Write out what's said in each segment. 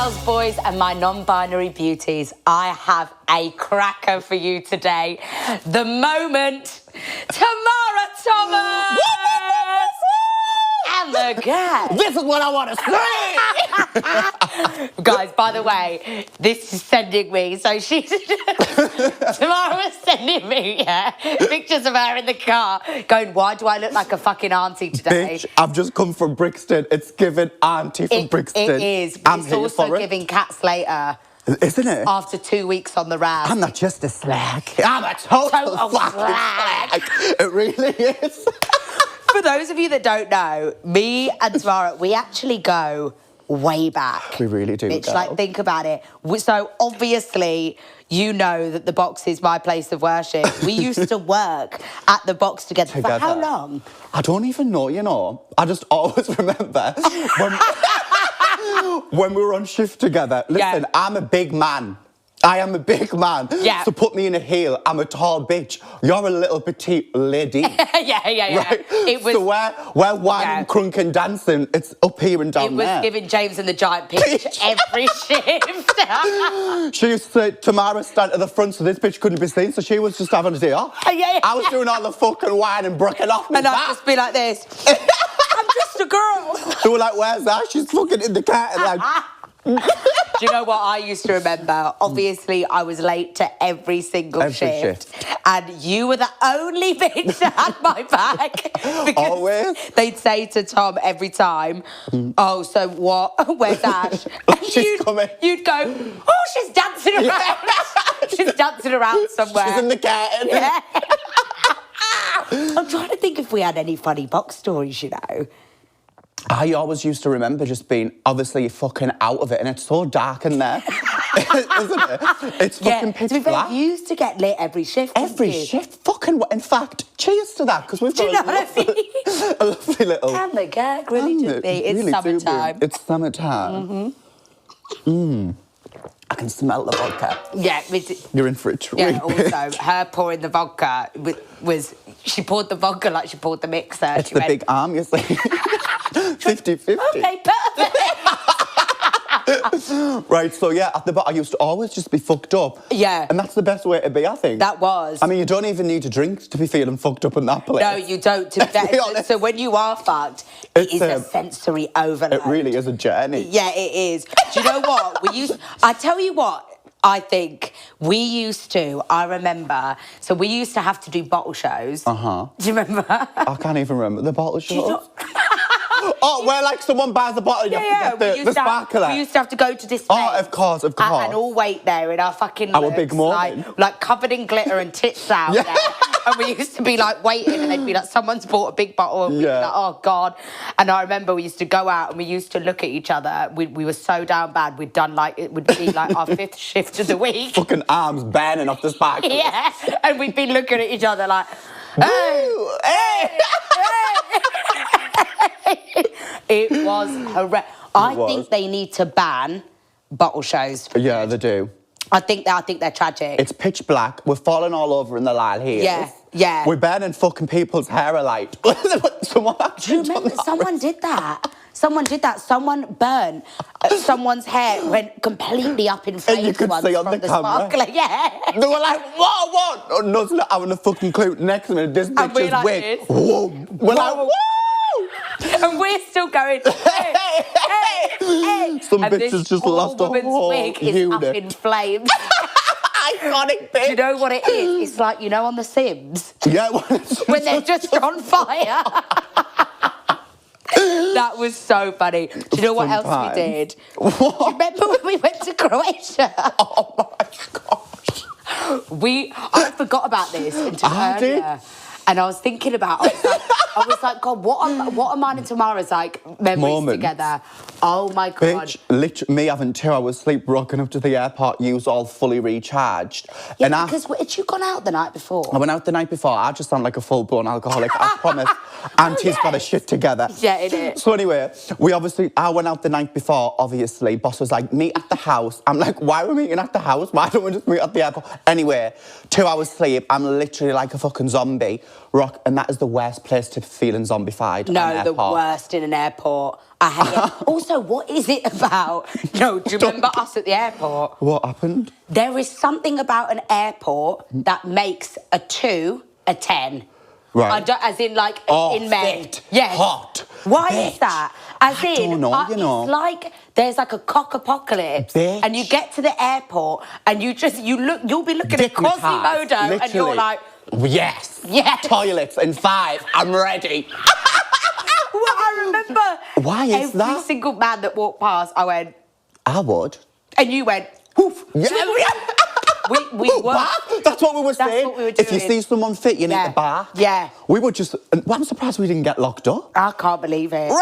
girls, boys, and my non-binary beauties, I have a cracker for you today. The moment, Tomara Thomas! And the guest. This is what I want to say! Guys, by the way, this is sending me, so she's... Tomara was sending me, pictures of her in the car, going, why do I look like a fucking auntie today? Bitch, I've just come from Brixton. It's giving auntie from Brixton. It is, but it's also giving Cat Slater. Isn't it? After 2 weeks on the rad. I'm not just a slag. I'm a total fucking slag. It really is. For those of you that don't know, me and Tamara, we actually go way back. We really do. Bitch, like, think about it. So, obviously, you know that the box is my place of worship. We used to work at the box together. For how long? I don't even know, you know. I just always remember when we were on shift together. Listen, I'm a big man. I am a big man. Yeah. So put me in a heel. I'm a tall bitch. You're a little petite lady. Yeah. Right? It was, so we're whining, crunk and dancing. It's up here and down there. It was giving James and the Giant pitch every shift. She used to say, Tamara stand at the front so this bitch couldn't be seen, so she was just having a day off. Yeah. I was doing all the fucking whining, brooking off me. And I'd just be like this. I'm just a girl. They were like, where's that? She's fucking in the cat. And like... Do you know what I used to remember? Obviously, I was late to every single shift. And you were the only bitch that had my back. Always. They'd say to Tom every time, oh, so what? Where's Ash? And she's coming. You'd go, oh, she's dancing around. She's dancing around somewhere. She's in the cat. Yeah. I'm trying to think if we had any funny box stories, you know. I always used to remember just being obviously fucking out of it, and it's so dark in there, isn't it? It's fucking pitch black. You used to get lit every shift. Every shift, fucking. In fact, cheers to that, because we've got a lovely little. And the gag really do be. It's really summertime. It's summertime. I can smell the vodka. Yeah, you're in for a treat. Yeah. Also, her pouring the vodka was she poured the vodka like she poured the mixer. It's the big arm, you see. 50-50. Okay, perfect. Right, so yeah, at the bar, I used to always just be fucked up. Yeah. And that's the best way to be, I think. That was. I mean, you don't even need to drink to be feeling fucked up in that place. No, you don't. So when you are fucked, it is a sensory overload. It really is a journey. Yeah, it is. Do you know what? I tell you what, I think I remember, so we used to have to do bottle shows. Do you remember? I can't even remember the bottle shows. Oh, where like someone buys a bottle and you have to get the sparkler. We used to have to go to display. Oh, of course. And all wait there in our fucking our big morning. Like covered in glitter and tits out there. And we used to be like waiting and they'd be like, someone's bought a big bottle and we'd be like, oh God. And I remember we used to go out and we used to look at each other. We were so down bad. We'd done like, it would be like our 5th shift of the week. Fucking arms burning off the sparkler. Yeah. And we'd be looking at each other like, hey. It was horrendous. I think they need to ban bottle shows. Yeah, they do. I think they're tragic. It's pitch black. We're falling all over in the lyle here. Yeah. We're burning fucking people's hair alight. Someone did that. Someone did that. Someone burnt someone's hair, went completely up in flames. And you could see on the camera. Sparkler. Yeah. They were like, what? Oh, no, it's not having a fucking clue. Next minute, this bitch's like wig. Whoa. We're like, whoa. And we're still going, hey. Some bitches just lost a whole wig is unit. up in flames. Iconic bitch. Do you know what it is? It's like, you know, on The Sims? Yeah. When they're just on fire. That was so funny. Do you know what else we did? What? Do you remember when we went to Croatia? Oh my gosh. I forgot about this until earlier. And I was thinking about, I was like, God, what are mine and Tamara's like memories together? Oh my God. Bitch, literally, me having 2 hours sleep, rocking up to the airport, you was all fully recharged. Yeah, because had you gone out the night before? I went out the night before. I just sound like a full-blown alcoholic. I promise. Auntie's got her shit together. Yeah, it is. So anyway, I went out the night before, obviously. Boss was like, meet at the house. I'm like, why are we meeting at the house? Why don't we just meet at the airport? Anyway, 2 hours sleep, I'm literally like a fucking zombie. And that is the worst place to be feeling zombified. No, the worst in an airport. I hate it. Also, what is it about? No, do you remember us at the airport? What happened? There is something about an airport that makes a 2 a 10. Right. As in, like, in men. Fit, yes. hot. Why bitch. is that? As I in, don't know, you know. It's like there's like a cock apocalypse, bitch. and you get to the airport, and you'll be looking at Quasimodo, and you're like, yes. Yes. Toilets in 5. I'm ready. Well, I remember. Why is that? Every single man that walked past, I went. I would. And you went. Woof. Yeah. We were. What? That's what we were saying. What we were doing. If you see someone fit, you need to bar. Yeah. We would just. Well, I'm surprised we didn't get locked up. I can't believe it.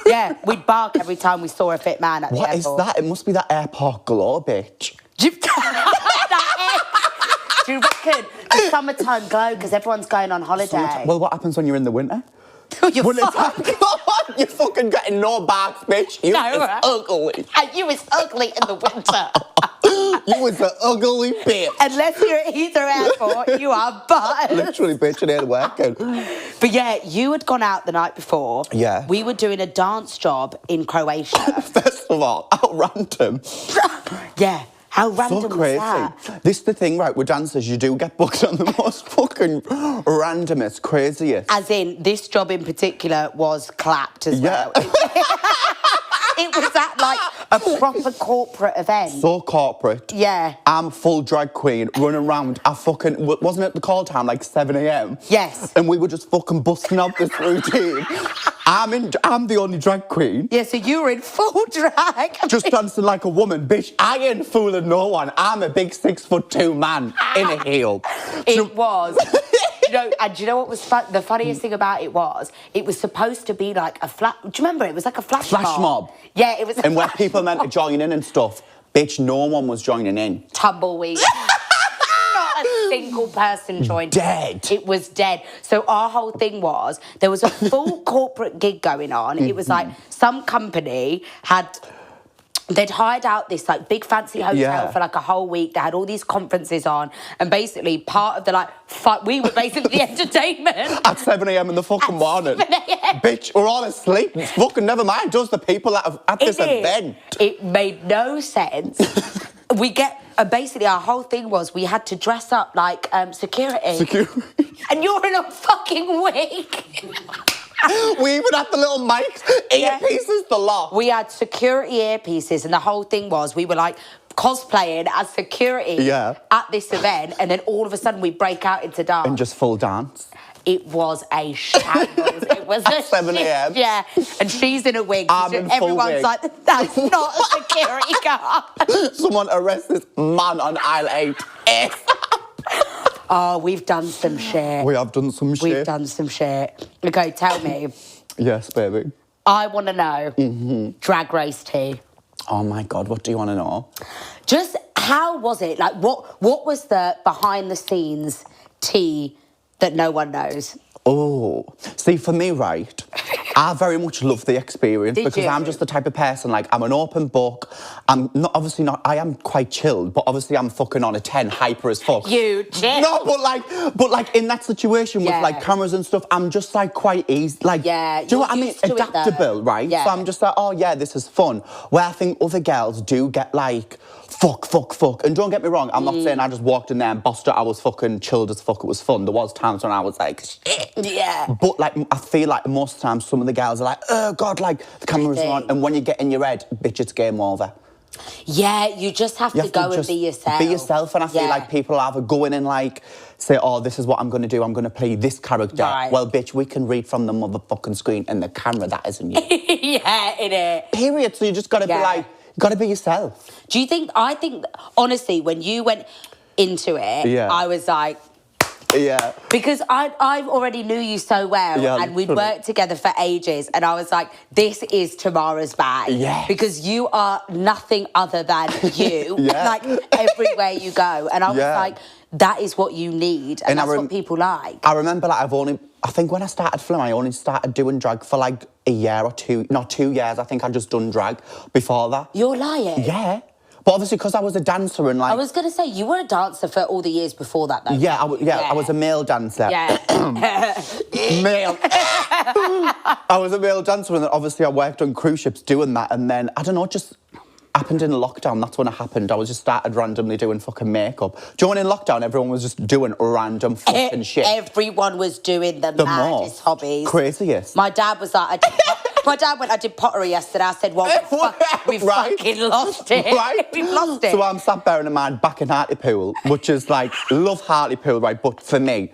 Yeah, we'd bark every time we saw a fit man at the airport. What is that? It must be that airport glow, bitch. Do you reckon the summertime glow because everyone's going on holiday? Well, what happens when you're in the winter? You're You're fucking getting no barks, bitch. You is ugly. And you is ugly in the winter. You is an ugly bitch. Unless you're at Heathrow Airport, you are butt. Literally, bitch, it ain't working. But yeah, you had gone out the night before. Yeah. We were doing a dance job in Croatia. First of all, how random. Yeah. How random So crazy. was that? This is the thing, right, with dancers, you do get booked on the most fucking randomest, craziest. As in, this job in particular was clapped as well. It was at, like, a proper corporate event. So corporate. Yeah. I'm full drag queen, running around. Wasn't it the call time, like 7 a.m? Yes. And we were just fucking busting up this routine. I'm the only drag queen. Yeah, so you were in full drag. Just dancing like a woman. Bitch, I ain't fooling no one. I'm a big 6'2" man in a heel. It was. And do you know what was the funniest thing about it was supposed to be like a do you remember? It was like a flash mob. Yeah, it was. And where people meant to join in and stuff. Bitch, no one was joining in. Tumbleweed. Not a single person joined. Dead. It was dead. So our whole thing was there was a full corporate gig going on. It was like some company they'd hired out this like big fancy hotel for like a whole week. They had all these conferences on, and basically part of the we were basically the entertainment. At 7 a.m. in the fucking morning. 7 a.m. Bitch, we're all asleep. Fucking never mind, just the people that are at this event. It made no sense. Basically our whole thing was we had to dress up like security. And you're in a fucking wig. We even had the little mics, earpieces, the lot. We had security earpieces, and the whole thing was we were like cosplaying as security at this event, and then all of a sudden we break out into dance. And just full dance. It was a shambles. It was a 7 a.m. Yeah, and she's in a wig. Everyone's wig. Like, that's not a security guard. Someone arrest this man on aisle 8. Oh, we've done some shit. We have done some shit. We've done some shit. Okay, tell me. Yes, baby. I want to know Drag Race tea. Oh my God, what do you want to know? Just how was it? Like, what was the behind the scenes tea that no one knows? Oh, see, for me, right, I very much love the experience because I'm just the type of person, like, I'm an open book. I'm I am quite chilled, but obviously I'm fucking on a 10, hyper as fuck. You chill. No, but like in that situation with like cameras and stuff, I'm just like quite easy. Like, do you know what I mean? Adaptable, right? Yeah. So I'm just like, oh yeah, this is fun. Where I think other girls do get like, fuck. And don't get me wrong, I'm not saying I just walked in there and bossed it. I was fucking chilled as fuck. It was fun. There was times when I was like, shit. Yeah. But like, I feel like most times some of the girls are like, oh God, like the camera's on. And when you get in your head, bitch, it's game over. Yeah, you just have to go and be yourself. Be yourself, and I feel like people either go in and like say, oh, this is what I'm going to do. I'm going to play this character. Right. Well, bitch, we can read from the motherfucking screen and the camera. That isn't you. Yeah, it is. Period. So you just got to be like, got to be yourself. Do you think? I think honestly, when you went into it, I was like. Yeah. Because I already knew you so well, and we'd worked together for ages, and I was like, this is Tomara's bag. Yes. Because you are nothing other than you, like everywhere you go. And I was like, that is what you need, and that's what people like. I remember, like, I think when I started filming, I only started doing drag for like a year or two, not 2 years. I think I'd just done drag before that. You're lying. Yeah. But obviously, because I was a dancer and like... I was going to say, you were a dancer for all the years before that, though. Yeah, I was a male dancer. Yeah. Male. I was a male dancer, and then obviously I worked on cruise ships doing that, and then, I don't know, just happened in lockdown. That's when it happened. I was just started randomly doing fucking makeup. Do you know when in lockdown, everyone was just doing random fucking shit? Everyone was doing the maddest hobbies. Craziest. My dad was like... My dad went, I did pottery yesterday. I said, well, we fucking lost it. Right. We've lost it. So I'm sat bearing in mind back in Hartlepool, which is like, love Hartlepool, right? But for me,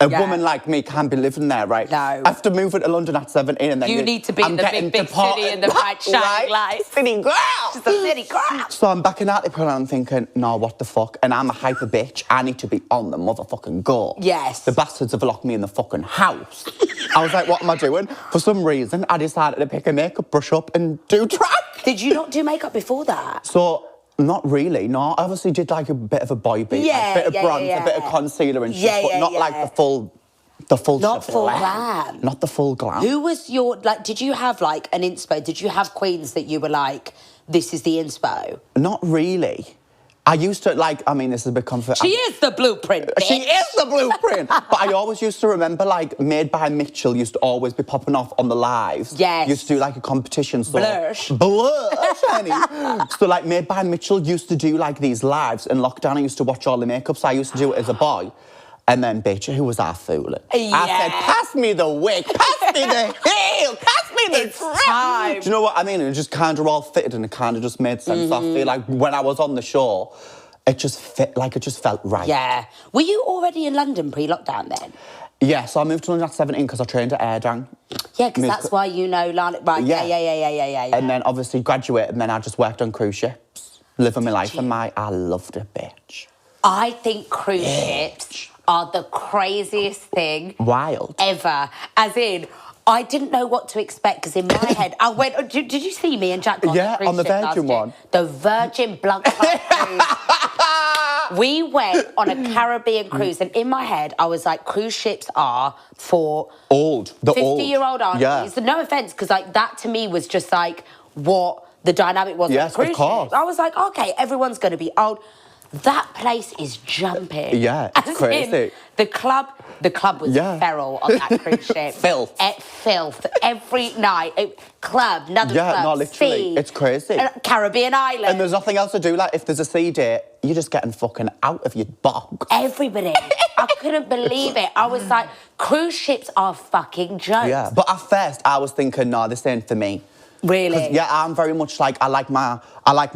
a woman like me can't be living there, right? No. After moving to London at 17 and then... You need to be in the big city in the bright shining lights. City girl! She's a city girl. So I'm back in Hartlepool and I'm thinking, no, what the fuck? And I'm a hyper bitch. I need to be on the motherfucking go. Yes. The bastards have locked me in the fucking house. I was like, what am I doing? For some reason, I decided to pick a makeup brush up and do drag. Did you not do makeup before that? So... Not really, no. I obviously did like a bit of a boy beat, like a bit of bronze, a bit of concealer and shit, but not like the full Not full glam. Not the full glam. Who was your, like, did you have like an inspo? Did you have queens that you were like, this is the inspo? Not really. I used to, like, I mean, this is a bit comfort. She is the blueprint, bitch. She is the blueprint. But I always used to remember, like, Made by Mitchell used to always be popping off on the lives. Yes. Used to do, like, a competition. So, Blush, honey. So, like, Made by Mitchell used to do, like, these lives. In lockdown, I used to watch all the makeup, so I used to do it as a boy. And then, bitch, who was I fooling? Yeah. I said, pass me the wig, pass me the heel, pass me the time. Do you know what I mean? It just kind of all fitted and it kind of just made sense. I feel like when I was on the show, it just fit, like it just felt right. Yeah. Were you already in London pre-lockdown then? Yeah, so I moved to London at 17 because I trained at Airdang. Yeah, because that's why you know Lana. Right, yeah. And then obviously graduated and then I just worked on cruise ships, living my life, and I loved it, bitch. I think cruise ships are the craziest thing wild ever. As in, I didn't know what to expect because in my head, I went. Did you see me and Jack on the Virgin one? The Virgin Blood Club cruise. We went on a Caribbean cruise, and in my head, I was like, cruise ships are for old, the 50-year-old aunties. Yeah. So no offense, because like that to me was just like what the dynamic was. Yes, of cruise of course. ship. I was like, okay, everyone's going to be old. That place is jumping. Yeah, it's crazy. The club was feral on that cruise ship. Filth. Filth. Every night. Club, another club. Yeah, no, literally. Sea, it's crazy. Caribbean island. And there's nothing else to do. Like, if there's a sea day, you're just getting fucking out of your box. Everybody. I couldn't believe it. I was like, cruise ships are fucking jokes. Yeah, but at first, I was thinking, no, this ain't for me. Really? Yeah, I'm very much like, I like my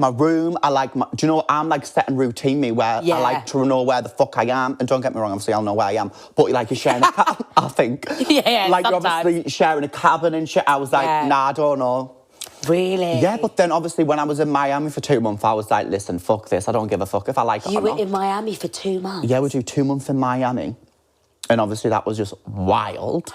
room, do you know what, I'm like setting routine me where I like to know where the fuck I am, and don't get me wrong, obviously I'll know where I am, but like you're sharing a cabin, I think. Yeah, like sometimes. Obviously sharing a cabin and shit, I was like, nah, I don't know. Really? Yeah, but then obviously when I was in Miami for 2 months, I was like, listen, fuck this, I don't give a fuck if I like it or not. You were in Miami for 2 months? Yeah, we do 2 months in Miami, and obviously that was just wild.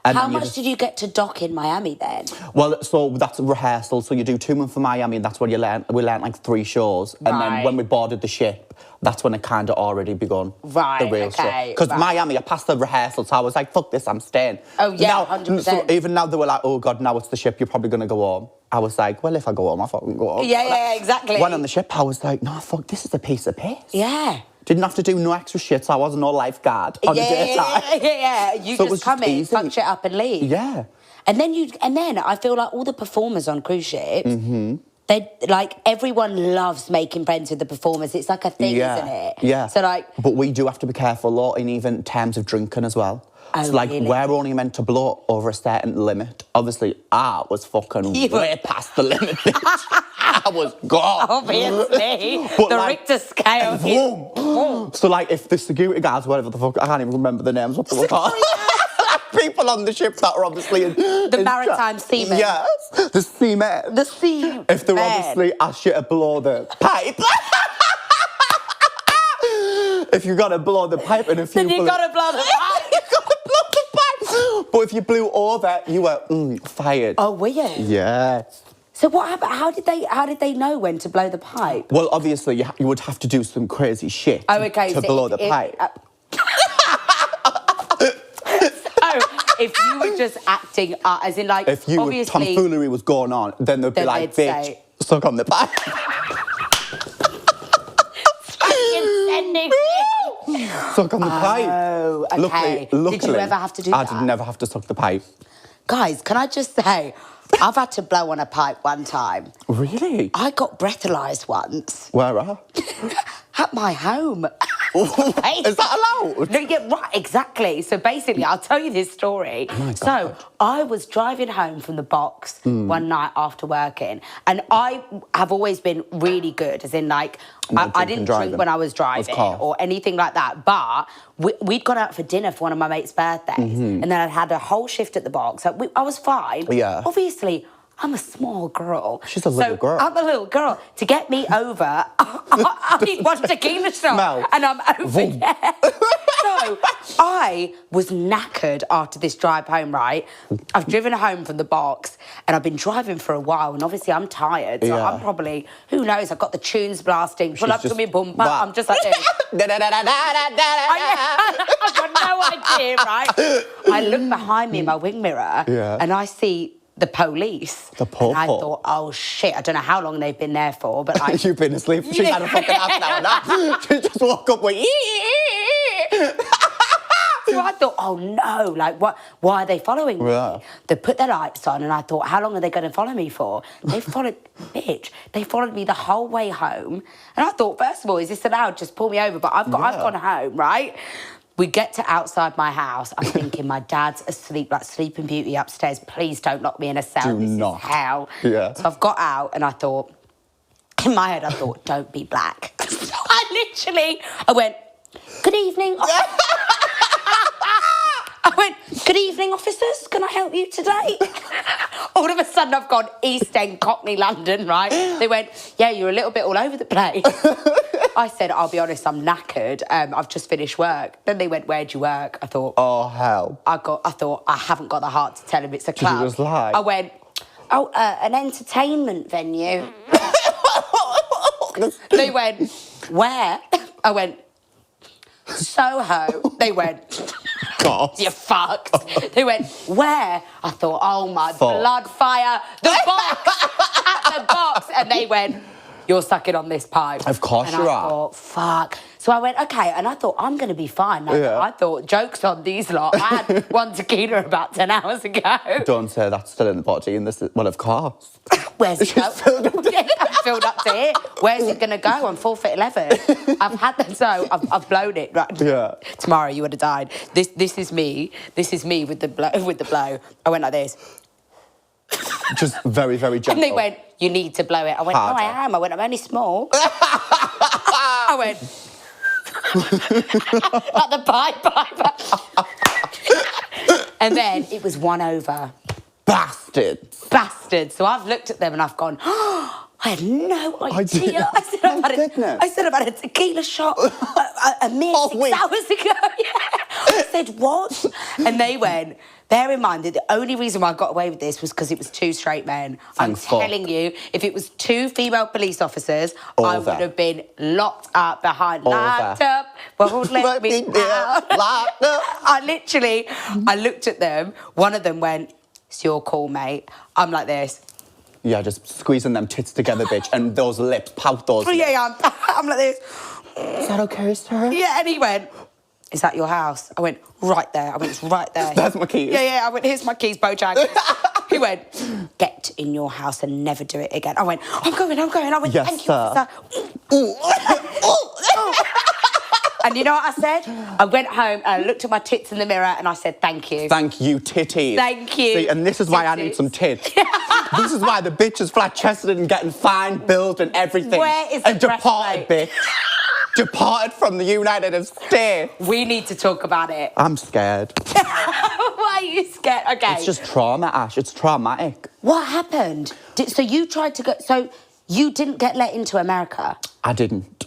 How much did you get to dock in Miami then? Well, so that's a rehearsal. So you do 2 months for Miami, and that's when we learned like 3 shows. And then when we boarded the ship, that's when it kind of already begun. Right, the real show. Because Miami, I passed the rehearsal, so I was like, fuck this, I'm staying. Oh, yeah, 100%. So even now they were like, oh, God, now it's the ship, you're probably going to go home. I was like, well, if I go home, I fucking go home. Yeah, exactly. When on the ship, I was like, no, fuck, this is a piece of piss. Yeah. Didn't have to do no extra shit, so I wasn't no lifeguard on the daytime. Yeah. You so just come in, punch it up and leave. Yeah. And then I feel like all the performers on cruise ships, they like everyone loves making friends with the performers. It's like a thing, isn't it? Yeah. So like, but we do have to be careful, though, in even terms of drinking as well. Oh, so like, really? we're only meant to blow over a certain limit. Obviously, I was fucking way past the limit, bitch. I was gone. Obviously. But the like, Richter scale. Boom. So like, if the security guards, whatever the fuck, I can't even remember the names, what they were called. People on the ship that are obviously the maritime seamen. Yes, the seamen. The seamen. If they're obviously ass shit to blow the pipe. If you gotta blow the pipe, and if then you gotta blow the pipe. You gotta blow the pipe. But if you blew over, you were fired. Oh, were you? Yes. So what happened? How did they know when to blow the pipe? Well, obviously, you would have to do some crazy shit to blow the pipe. So, if you were just acting as in like... If tomfoolery was going on, then they'd be like, bitch, suck on the pipe. Suck on the pipe. Oh, okay. Luckily, did you ever have to do that? I did never have to suck the pipe. Guys, can I just say, I've had to blow on a pipe one time. Really? I got breathalyzed once. Where at? At my home. Is that allowed? No, yeah, right, exactly. So basically, I'll tell you this story. Oh my God. So I was driving home from the box one night after working, and I have always been really good, as in like, I didn't drink when I was driving or anything like that, but we'd gone out for dinner for one of my mates' birthdays, and then I'd had a whole shift at the box. I was fine. Yeah. Obviously, I'm a small girl. She's a little girl. I'm a little girl. To get me over, I need one tequila shot. And I'm over, yeah. So I was knackered after this drive home, right? I've driven home from the box and I've been driving for a while, and obviously I'm tired. So I'm probably, who knows, I've got the tunes blasting, pull up to me bumper. I'm just like this. I've got no idea, right? I look behind me in my wing mirror and I see the police. The poor. And I thought, oh shit, I don't know how long they've been there for, but like... You've been asleep. She had a fucking half an hour nap. She just woke up with... So I thought, oh no, like what? Why are they following me? Yeah. They put their lights on and I thought, how long are they going to follow me for? They followed, bitch, they followed me the whole way home. And I thought, first of all, is this allowed? Just pull me over. But I've gone home, right? We get to outside my house. I'm thinking my dad's asleep, like Sleeping Beauty upstairs. Please don't lock me in a cell. This is hell. Yeah. So I've got out and I thought, in my head, I thought, don't be black. So I went, good evening. I went, good evening, officers. Can I help you today? All of a sudden, I've gone East End, Cockney, London, right? They went, yeah, you're a little bit all over the place. I said, I'll be honest, I'm knackered. I've just finished work. Then they went, where'd you work? I thought, oh, hell. I thought, I haven't got the heart to tell him it's a club. Did you just lie? I went, oh, an entertainment venue. They went, where? I went, Soho. They went... God. You're fucked. They went, where? I thought, oh my blood fire, the box, at the box. And they went, you're sucking on this pipe. Of course you are. And I thought, fuck. So I went, okay. And I thought, I'm going to be fine. I thought, joke's on these lot. I had one tequila about 10 hours ago. Don't say that's still in the body. And this is, well, of course. Where's it going? I'm filled up to here. Where's it going to go? I'm 4'11". I've had that, so I've blown it. Right? Yeah. Tomorrow you would have died. This is me. This is me with the blow. I went like this. Just very, very gentle. And they went, you need to blow it. I went, harder. No, I am. I went, I'm only small. I went, like the pipe. And then it was 1 over. Bastard. So I've looked at them and I've gone, oh, I had no idea. I said I've had a tequila shot a mere 6 hours ago. Yeah. I said, what? And they went, bear in mind that the only reason why I got away with this was because it was 2 straight men. I'm telling you, if it was 2 female police officers, I would have been locked up behind, locked up, won't let me out. Locked up. I looked at them, one of them went, it's your call, mate. I'm like this. Yeah, just squeezing them tits together, bitch, and those lips, pout those lips. Yeah, I'm like this. Is that okay, sir? Yeah, and he went, is that your house? I went, right there. I went, it's right there. That's my keys. Yeah, I went, here's my keys, Bojack. He went, get in your house and never do it again. I went, I'm going. I went, yes, thank you, sir. And you know what I said? I went home and I looked at my tits in the mirror and I said, thank you. Thank you, titties. Thank you. See, and this is why I need some tits. This is why the bitch is flat-chested and getting fine bills and everything. Where is the and deported, bitch. Deported from the United States. We need to talk about it. I'm scared. Why are you scared? Okay. It's just trauma, Ash. It's traumatic. What happened? So you tried to go... So you didn't get let into America? I didn't.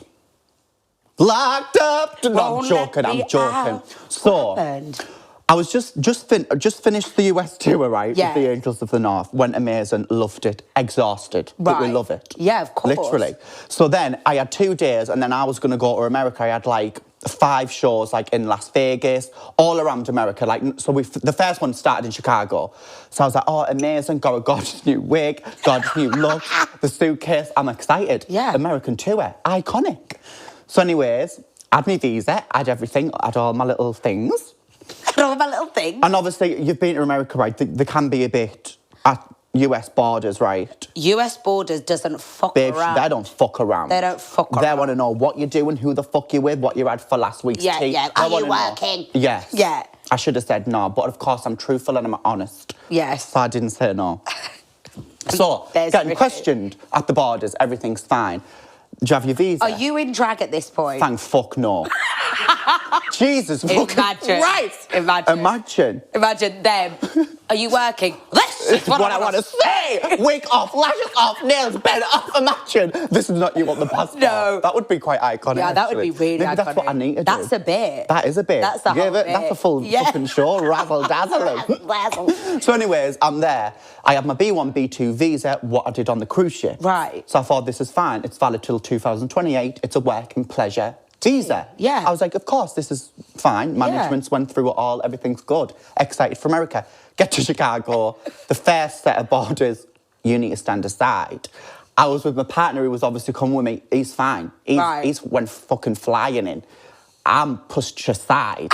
Locked up. No, I'm joking. Out. So, what happened? I was just finished the US tour, right? Yeah. With the Angels of the North. Went amazing, loved it, exhausted. But we love it. Yeah, of course. Literally. So then I had 2 days and then I was going to go to America. I had like 5 shows like in Las Vegas, all around America. Like, so the first one started in Chicago. So I was like, oh, amazing, got a gorgeous new wig, gorgeous new look, the suitcase. I'm excited. Yeah. American tour, iconic. So anyways, I had my visa, I had everything, I had all my little things. All my little thing. And obviously, you've been to America, right? There can be a bit at US borders, right? US borders doesn't fuck Babes, around. they don't fuck around. They don't fuck around. They want to know what you're doing, who the fuck you're with, what you had for last week's tea. Yeah. Are you working? Yes. Yeah. I should have said no, but of course I'm truthful and I'm honest. Yes. So I didn't say no. So, getting questioned at the borders, everything's fine. Do you have your visa? Are you in drag at this point? Thank fuck no. Jesus fucking Christ! Imagine them. Are you working? This is what I want to say! Wig off, lashes off, nails bent off, imagine! This is not you on the passport. No. That would be quite iconic. Yeah, that would be really Maybe iconic. that's what I need to do. That's a bit. That is a bit. That's the whole bit. That's a full fucking show, razzle-dazzling. So anyways, I'm there. I have my B1, B2 visa, what I did on the cruise ship. Right. So I thought, this is fine. It's valid till 2028. It's a work and pleasure visa. Yeah. I was like, of course, this is fine. Management's went through it all. Everything's good. Excited for America. Get to Chicago. The first set of borders, you need to stand aside. I was with my partner who was obviously coming with me. He's fine. He's went fucking flying in. I'm pushed aside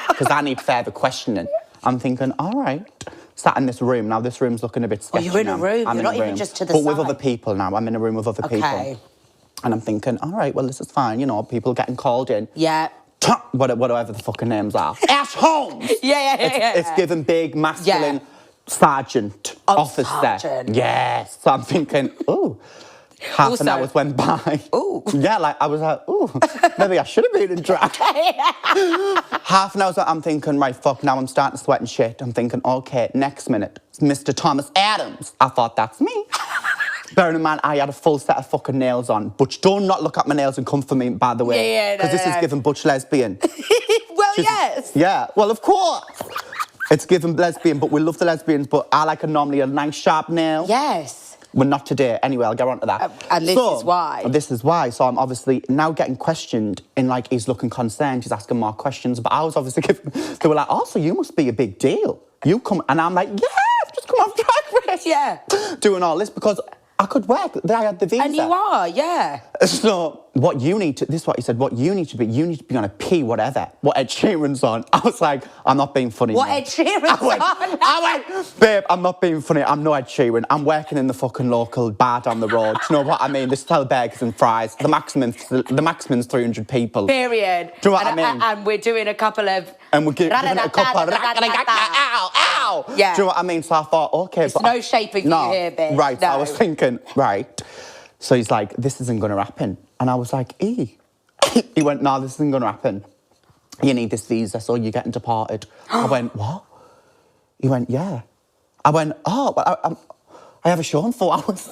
because I need further questioning. I'm thinking, all right. Sat in this room. Now this room's looking a bit sketchy. Oh, you're in a room. I'm you're in not a room. even just to the side. But with other people now. I'm in a room with other people. And I'm thinking, all right, well, this is fine. You know, people getting called in. Yeah. Whatever the fucking names are. Ash Holmes! Yeah. It's given big, masculine sergeant, officer. Sergeant. Yes. So I'm thinking, ooh. Half an hour went by. Ooh. Yeah, like, I was like, ooh, maybe I should have been in drag. Half an hour, I'm thinking, right, fuck, now I'm starting to sweat and shit. I'm thinking, okay, next minute, it's Mr. Thomas Adams. I thought, that's me. Bearing in mind, I had a full set of fucking nails on. Butch, don't not look at my nails and come for me, by the way. Yeah, because this is given Butch lesbian. Well, yes. Yeah, well, of course. It's given lesbian, but we love the lesbians, but I like normally a nice sharp nail. Yes. Well, not today. Anyway, I'll get on to that. And this is why. This is why. So I'm obviously now getting questioned in, like, he's looking concerned, he's asking more questions, but I was obviously they were like, oh, so you must be a big deal. You come, and I'm like, yeah, just come off Drag Race. Yeah. Doing all this because I could work. I had the visa. And you are, yeah. So what you need to, this is what he said, what you need to be on a P whatever. What Ed Sheeran's on. I was like, I'm not being funny. What Ed Sheeran's on? I went, babe, I'm not being funny. I'm no Ed Sheeran. I'm working in the fucking local bar down the road. Do you know what I mean? They sell burgers and fries. The maximum's 300 people. Period. Do you know what I mean? And we're doing a couple of... And we're giving it a couple of... Ow, ow. Yeah. Do you know what I mean? So I thought, okay. It's no shaping you here, bitch. Right, no. I was thinking, right. So he's like, this isn't going to happen. And I was like, He went, no, this isn't going to happen. You need this visa, so you're getting deported. I went, what? He went, yeah. I went, oh, but I have a show in 4 hours.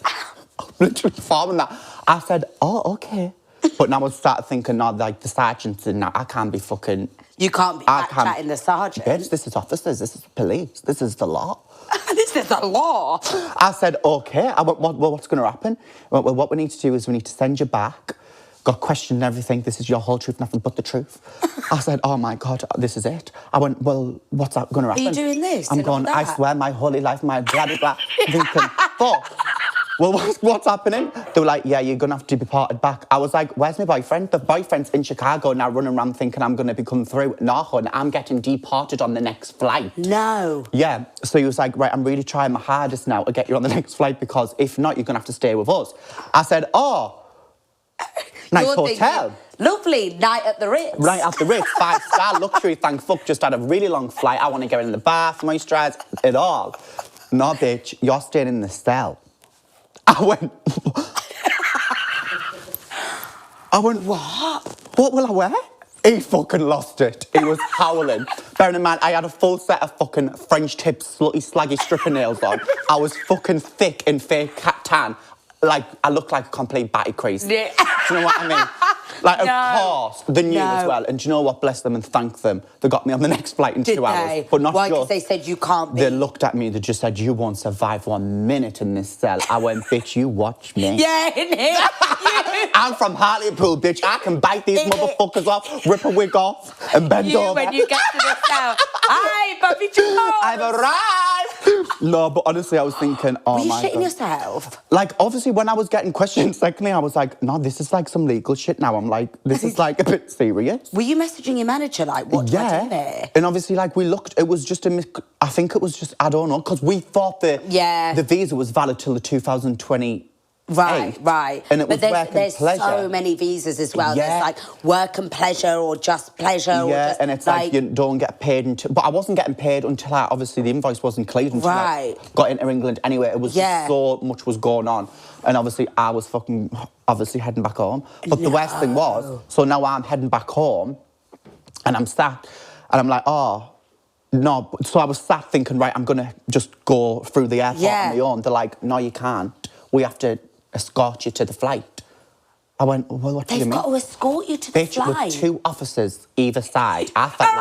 I'm literally performing that. I said, oh, okay. But now I started thinking, no, like the sergeants and that, I can't be fucking... You can't be chatting the sergeant. Bitch, this is officers, this is police, this is the law. This is the law. I said, okay. I went, well, what's going to happen? He went, well, what we need to do is we need to send you back. Got questioned and everything. This is your whole truth, nothing but the truth. I said, oh my God, this is it. I went, well, what's that going to happen? Are you doing this? I'm going, I swear, my holy life, my blah, blah, blah. Thinking, fuck. Well, what's happening? They were like, yeah, you're going to have to be deported back. I was like, where's my boyfriend? The boyfriend's in Chicago now running around thinking I'm going to be coming through. No, hun, I'm getting deported on the next flight. No. Yeah. So he was like, right, I'm really trying my hardest now to get you on the next flight because if not, you're going to have to stay with us. I said, oh, nice hotel. Lovely, night at the Ritz. Right at the Ritz, 5-star luxury, thank fuck, just had a really long flight. I want to go in the bath, moisturise, it all. No, bitch, you're staying in the cell. I went, what? What will I wear? He fucking lost it. He was howling. Bearing in mind, I had a full set of fucking French tip, slutty, slaggy stripper nails on. I was fucking thick in fake cat tan. Like, I looked like a complete batty crazy. Yeah. Do you know what I mean? Like, of course, they knew as well. And do you know what? Bless them and thank them. They got me on the next flight in 2 hours. But not Why? just. Because they said you can't be. They looked at me, they just said, you won't survive 1 minute in this cell. I went, bitch, you watch me. Yeah, innit? I'm from Hartlepool, bitch. I can bite these motherfuckers off, rip a wig off, and bend over. When you get to the cell, hi, Puppy Joe. I've arrived. No, but honestly, I was thinking, oh my God. Were you shitting yourself? Like, obviously, when I was getting questioned, secondly, I was like, no, this is like some legal shit now. I'm like, this is like a bit serious. Were you messaging your manager, like, what do I do there? And obviously, like, we looked, it was just I think it was just, I don't know, because we thought that the visa was valid till the 2020. Right. And it was but work and there's pleasure. so many visas as well. Yeah. There's like work and pleasure or just pleasure. Yeah, or just, and it's like you don't get paid until... But I wasn't getting paid until obviously the invoice wasn't cleared until I got into England anyway. It was just so much was going on. And obviously I was obviously heading back home. But the worst thing was, so now I'm heading back home and I'm sat and I'm like, oh, no. So I was sat thinking, right, I'm going to just go through the airport on my own. They're like, no, you can't. We have to escort you to the flight. I went, well, what do you mean? They've got to escort you to the flight. With 2 officers either side. I felt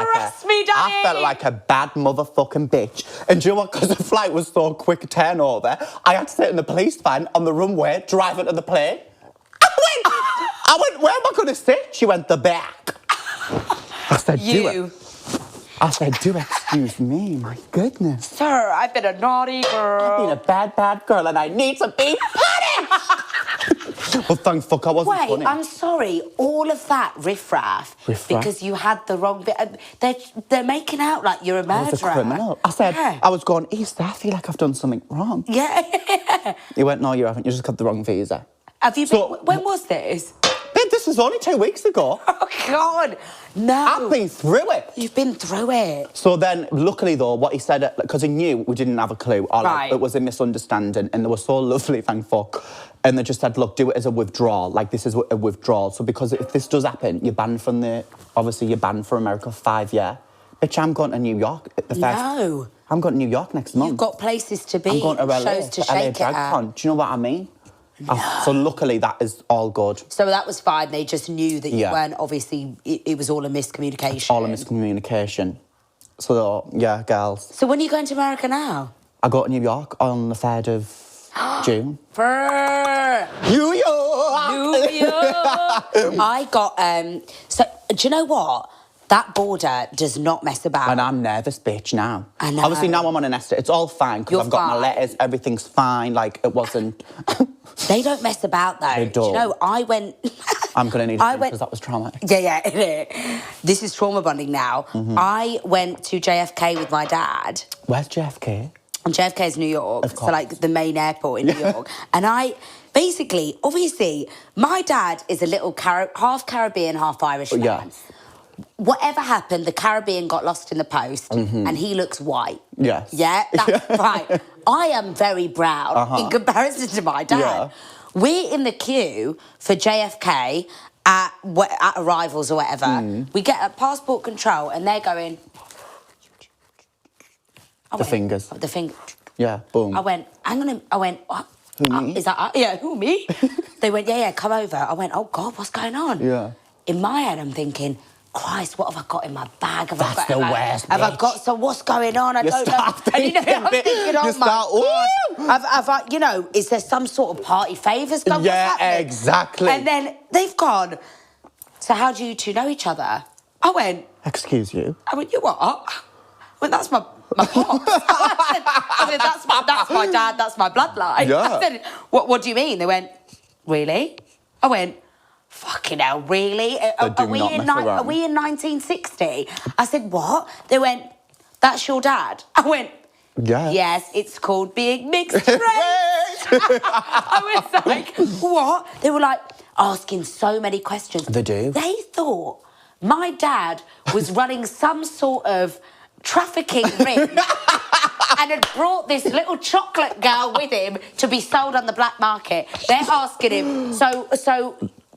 like a bad motherfucking bitch. And do you know what? Because the flight was so quick a turnover, I had to sit in the police van on the runway, driving to the plane. I went, where am I going to sit? She went, the back. I said, do it. I said, do excuse me, my goodness. Sir, I've been a naughty girl. I've been a bad girl and I need to be punished. Well, thank fuck I wasn't funny. Wait, I'm sorry. All of that riffraff because you had the wrong bit. They're making out like you're a murderer. I was a criminal. I said, I was going, Easter, I feel like I've done something wrong. Yeah. He went, no, you haven't. You just got the wrong visa. Have you been... When was this? This was only 2 weeks ago. Oh, God. No. I've been through it. You've been through it. So then, luckily, though, what he said, because he knew we didn't have a clue. Like, it was a misunderstanding, and they were so lovely, thank fuck. And they just said, look, do it as a withdrawal. Like, this is a withdrawal. So because if this does happen, you're banned from obviously, you're banned from America for 5 years. Bitch, I'm going to New York. I'm going to New York next month. You've got places to be. I'm going to LA, shows to shake it at. Do you know what I mean? No. So luckily that is all good. So that was fine. They just knew that you weren't, obviously, it was all a miscommunication. All a miscommunication. So, yeah, girls. So when are you going to America now? I go to New York on the 3rd of June. New York! I got, so, do you know what? That border does not mess about. And I'm nervous, bitch, now. I know. Obviously, now I'm on an Esther. It's all fine, because I've got my letters. Everything's fine. Like, it wasn't... They don't mess about, though. They don't. Do you know, I went... I'm going to need a because that was traumatic. Yeah. This is trauma bonding now. I went to JFK with my dad. Where's JFK? And JFK is New York. Of course. So, like, the main airport in New York. And basically, obviously, my dad is a little half Caribbean, half Irish man. Yes. Whatever happened, the Caribbean got lost in the post, and he looks white. Yes. Yeah, that's right. I am very brown in comparison to my dad. Yeah. We're in the queue for JFK at arrivals or whatever. We get at passport control, and they're going... fingers. The finger. Yeah, boom. I went, hang on. I went, what? Who, me? Is that... yeah, who, me? They went, yeah, come over. I went, oh, God, what's going on? Yeah. In my head, I'm thinking... Christ, what have I got in my bag? That's the worst, Have I got... So what's going on? I don't know. And I'm thinking, oh, my God. Have I, you know, is there some sort of party favours going on? Yeah, exactly. And then they've gone, so how do you two know each other? I went... Excuse you? I went, you what? I went, that's my pops. I said, that's my dad, that's my bloodline. Yeah. I said, what do you mean? They went, really? I went... Fucking hell, really? Are we in 1960? I said, what? They went, that's your dad? I went, yes, it's called being mixed race. I was like, what? They were like asking so many questions. They do? They thought my dad was running some sort of trafficking ring and had brought this little chocolate girl with him to be sold on the black market. They're asking him, so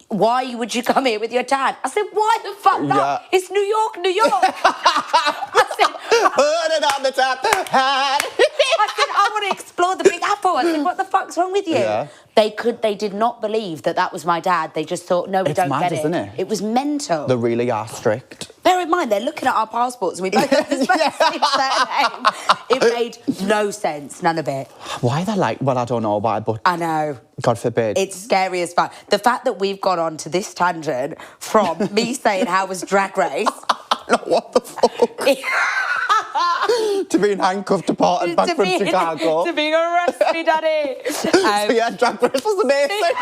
why would you come here with your dad? I said, why the fuck not? Yeah. It's New York, New York. I said, put it on the top hat. I said, I want to explore the Big Apple. I said, what the fuck's wrong with you? Yeah. They did not believe that was my dad. They just thought, no, we don't get it. Isn't it? It was mental. They really are strict. Bear in mind, they're looking at our passports and we both have the same surname. It made no sense, none of it. Why they're like, well, I don't know why, but... I know. God forbid. It's scary as fuck. The fact that we've gone on to this tangent from me saying how was Drag Race... What the fuck? To being handcuffed, deported back from Chicago. To being arrested, Daddy. So yeah, Drag Race was amazing.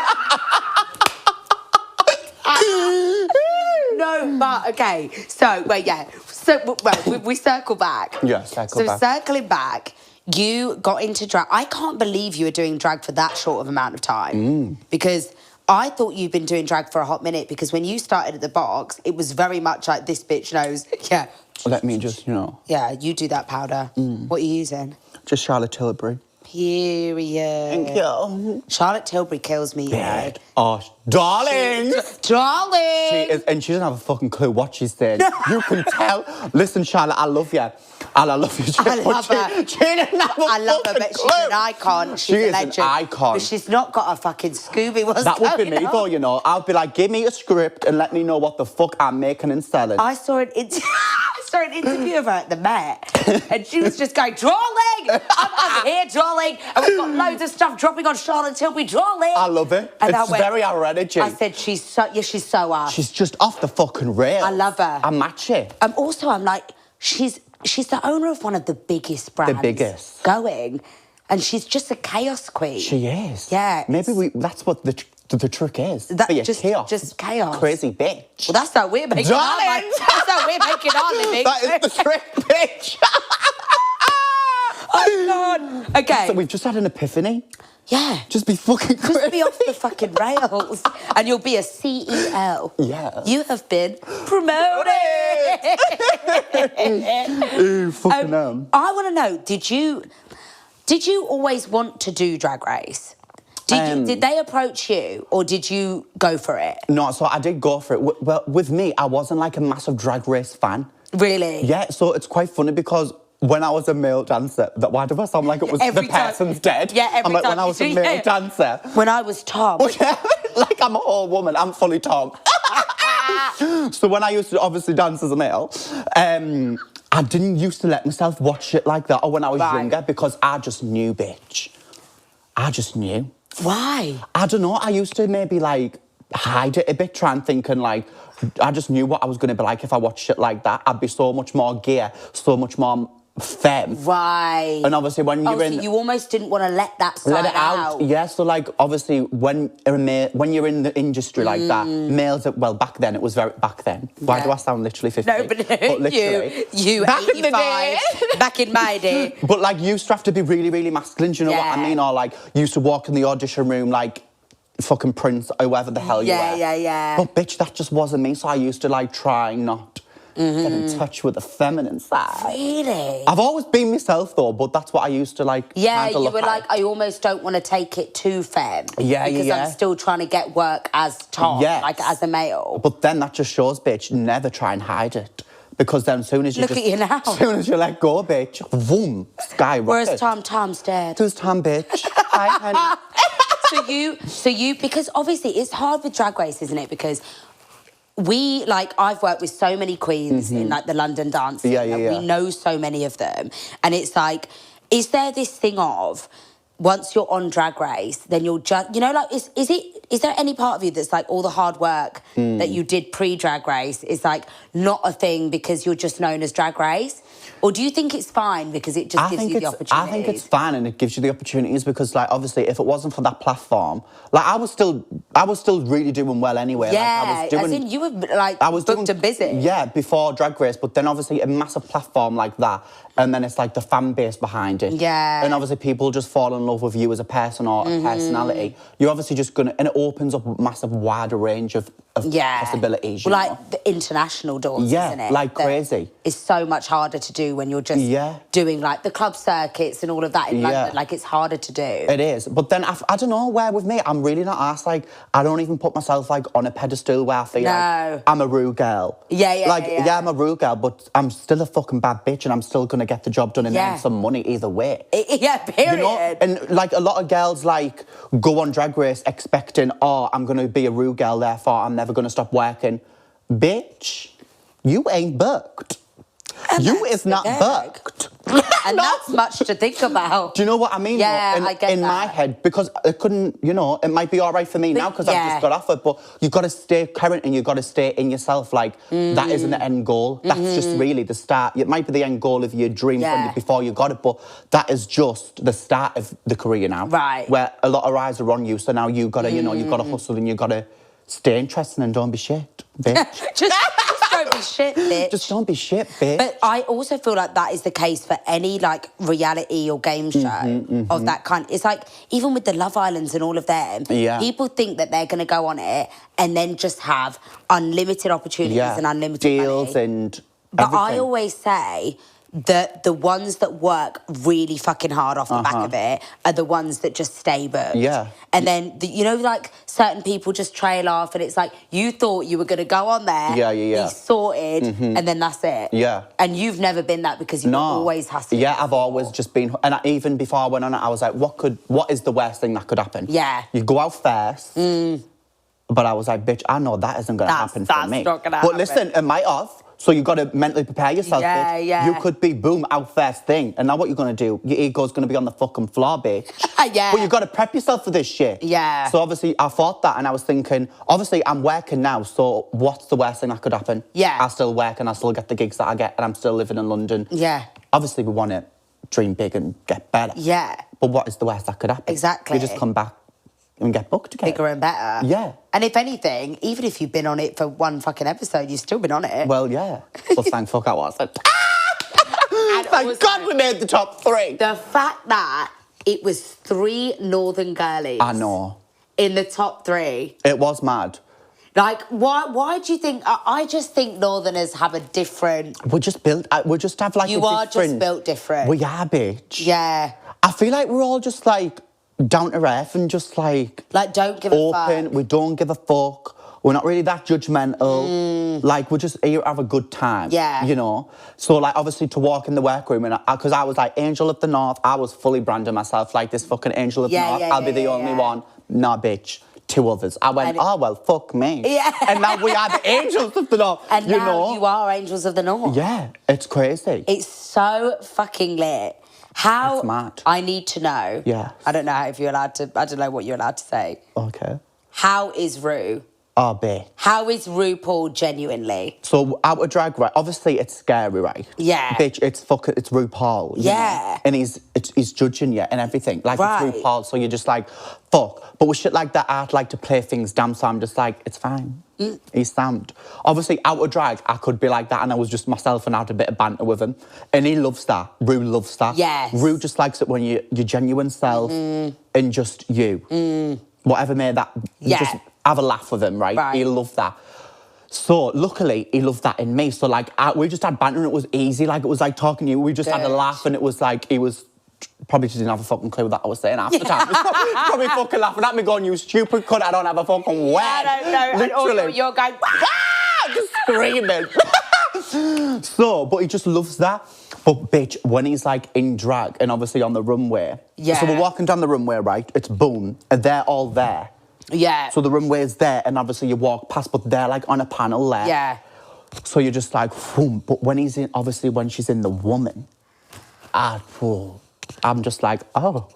No, but okay. So, well, yeah. So, well, we circle back. Yeah, circle back. So, circling back, you got into drag. I can't believe you were doing drag for that short of amount of time. Because I thought you'd been doing drag for a hot minute, because when you started at the box, it was very much like, this bitch knows. Yeah. Let me just, Yeah, you do that powder. What are you using? Just Charlotte Tilbury. Period. Thank you. Charlotte Tilbury kills me, Yeah. Oh, darling! Darling! She is, and she doesn't have a fucking clue what she's saying. You can tell. Listen, Charlotte, I love you. And I love you. I love her. She didn't have a I love her, fucking but clue. she's an icon. She's a legend. She is an icon. But she's not got a fucking Scooby. That would be me, though, I'll be like, give me a script and let me know what the fuck I'm making and selling. I saw an interview of her at the Met, and she was just going, darling, I'm here, darling, and we've got loads of stuff dropping on Charlotte Tilbury, darling. I love it. And it's very our energy. I said, she's so us. She's just off the fucking rail. I love her. I match it. Also, I'm like, she's the owner of one of the biggest brands. The biggest. Going. And she's just a chaos queen. She is. Yeah. Maybe that's what the trick is. Chaos. Just chaos. Crazy bitch. Well, that's how we're making our living. That's how we're making our living. That is the trick, bitch. Oh, God. Okay. So we've just had an epiphany. Yeah. Just be fucking crazy. Just be off the fucking rails. And you'll be a CEO. Yeah. You have been promoted. Ooh, fucking I want to know, did you always want to do Drag Race? Did they approach you, or did you go for it? No, so I did go for it. Well, with me, I wasn't like a massive Drag Race fan. Really? Yeah, so it's quite funny because when I was a male dancer, why do I sound like it was the person's dead? Yeah, every time. When I was a male dancer. When I was Tom. Like I'm a whole woman, I'm fully Tom. So when I used to obviously dance as a male, I didn't used to let myself watch shit like that, or when I was younger, because I just knew, bitch. I just knew. Why? I don't know. I used to maybe like hide it a bit, try and think, and like I just knew what I was going to be like if I watched shit like that. I'd be so much more gay, so much more femme. Right. And obviously when you're in... So you almost didn't want to let that side out. Yeah, so like obviously when you're in the industry like that, males, well back then, it was very... Back then. Why do I sound literally 50? No, but literally. you back 85, in the day. Back in my day. But like you used to have to be really, really masculine, do you know what I mean? Or like you used to walk in the audition room like fucking Prince or whoever the hell you were. Yeah. But bitch, that just wasn't me, so I used to like try not... get in touch with the feminine side. Really? I've always been myself though, but that's what I used to like. Yeah, you were like, I almost don't want to take it too femme. Yeah, because I'm still trying to get work as Tom, like as a male. But then that just shows, bitch, never try and hide it. Because then as soon as you Look at you now. As soon as you let go, bitch, boom, skyrocket. Whereas Tom's dead. Who's Tom, bitch? Hi, honey. So you, because obviously it's hard with Drag Race, isn't it? Because I've worked with so many queens in like the London dance scene. Yeah. We know so many of them. And it's like, is there this thing of, once you're on Drag Race, then you'll just, is there any part of you that's like all the hard work that you did pre-Drag Race is like not a thing because you're just known as Drag Race? Or do you think it's fine because it just gives you the opportunities? I think it's fine and it gives you the opportunities because, like, obviously, if it wasn't for that platform, like, I was still really doing well anyway. Yeah, like, I was doing, as in you were, like, booked and busy. Yeah, before Drag Race, but then, obviously, a massive platform like that, and then it's, like, the fan base behind it. Yeah. And, obviously, people just fall in love with you as a person or a personality. You're obviously just going to... And it opens up a massive, wider range of possibilities, well, like, the international doors, isn't it? Like crazy. It's so much harder to do when you're just doing, like, the club circuits and all of that in London. Like, it's harder to do. It is. But then, I don't know, where with me, I'm really not asked, like, I don't even put myself, like, on a pedestal where I feel like I'm a rude girl. Yeah, I'm a rude girl, but I'm still a fucking bad bitch and I'm still going to get the job done and earn some money either way. Yeah, period. You know? And like a lot of girls like go on Drag Race expecting, oh, I'm going to be a Ru girl, therefore I'm never going to stop working. Bitch, you ain't booked. You is not booked. And that's much to think about. Do you know what I mean? Yeah, I get in that. my head, because it couldn't, you know, it might be all right for me now because I've just got off it, but you've got to stay current and you've got to stay in yourself. Like, that isn't the end goal. That's just really the start. It might be the end goal of your dream before you got it, but that is just the start of the career now. Right. Where a lot of eyes are on you, so now you've got to, you know, you've got to hustle and you've got to stay interesting and don't be shit, bitch. Just don't be shit, bitch. Just don't be shit, bitch. But I also feel like that is the case for any, like, reality or game show of that kind. It's like, even with the Love Islands and all of them, people think that they're going to go on it and then just have unlimited opportunities and unlimited deals money. And But everything. I always say that the ones that work really fucking hard off the back of it are the ones that just stay booked. Yeah. And then, you know, like, certain people just trail off and it's like, you thought you were going to go on there, be sorted, and then that's it. Yeah. And you've never been that because you've always hustled. Yeah, I've always just been... And even before I went on it, I was like, what is the worst thing that could happen? Yeah. You go out first, but I was like, bitch, I know that isn't going to happen for me. That's not going to But happen. listen, it might have. So you've got to mentally prepare yourself, bitch. Yeah. You could be, boom, out first thing. And now what you're going to do? Your ego's going to be on the fucking floor, bitch. Yeah. But you've got to prep yourself for this shit. Yeah. So obviously, I thought that and I was thinking, obviously, I'm working now, so what's the worst thing that could happen? Yeah. I still work and I still get the gigs that I get and I'm still living in London. Yeah. Obviously, we want to dream big and get better. Yeah. But what is the worst that could happen? Exactly. We just come back and get booked again. Bigger and better. Yeah. And if anything, even if you've been on it for one fucking episode, you've still been on it. Well, yeah. Well, thank fuck I wasn't. And Thank also, God we made the top 3. the fact that it was 3 Northern girlies. I know. In the top 3. It was mad. Like, why do you think... I just think Northerners have a different... We just have like You are just built different. We are, bitch. Yeah. I feel like we're all just like down to earth and just like... Like, don't give a fuck. Open, we don't give a fuck. We're not really that judgmental. Like, we're just here to have a good time. Yeah. You know? So, like, obviously to walk in the workroom, and because I was like, Angel of the North, I was fully branding myself like this fucking Angel of the North. I'll be the only one. Nah, bitch. 2 others. I went, oh, well, fuck me. Yeah. And now we are the Angels of the North. And you now know? you are Angels of the North. Yeah, it's crazy. It's so fucking lit. How... It's mad. I need to know. Yeah. I don't know if you're allowed to... I don't know what you're allowed to say. Okay. How is Ru? Oh, bitch. How is Rupaul genuinely? So, out of Drag Race, obviously it's scary, right? Yeah. Bitch, it's Rupaul. You know? And he's judging you and everything. Like, it's Rupaul, so you're just like, fuck. But with shit like that, I'd like to play things down, so I'm just like, it's fine. He's sound. Obviously, out of drag, I could be like that, and I was just myself and I had a bit of banter with him. And he loves that. Ru loves that. Yes. Ru just likes it when you're genuine self and just you. Whatever made that, just have a laugh with him, right? He loved that. So, luckily, he loved that in me. So, like, we just had banter and it was easy. Like, it was like talking to you. We just had a laugh and it was like, he was... Probably just didn't have a fucking clue that I was saying half the time. He was probably fucking laughing at me going, you stupid cunt, I don't have a fucking word. I don't know. Literally. You're going, just screaming. So, but he just loves that. But bitch, when he's like in drag and obviously on the runway. Yeah. So we're walking down the runway, right? It's boom, and they're all there. Yeah. So the runway is there, and obviously you walk past, but they're like on a panel there. Yeah. So you're just like, boom. But when he's in, obviously when she's in the woman, I'm just like, oh,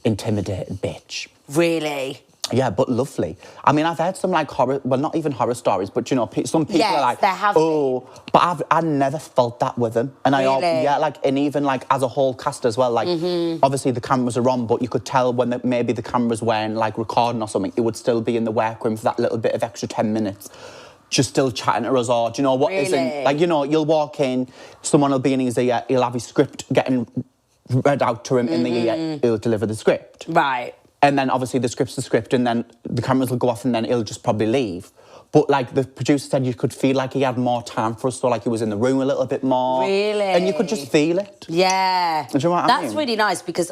intimidated bitch. Really? Yeah, but lovely. I mean, I've heard some like horror, well, not even horror stories, but you know, some people are like, oh, but I never felt that with them. And really? And even like as a whole cast as well, like obviously the cameras are on, but you could tell when maybe the cameras weren't like recording or something, it would still be in the workroom for that little bit of extra 10 minutes. Just still chatting to us, or do you know what isn't, like, you know, you'll walk in, someone will be in his ear, he'll have his script getting read out to him in the ear, he'll deliver the script. Right. And then obviously the script's the script, and then the cameras will go off and then he'll just probably leave. But like the producer said, you could feel like he had more time for us, so like he was in the room a little bit more. Really? And you could just feel it. Yeah. Do you know what I mean? That's really nice because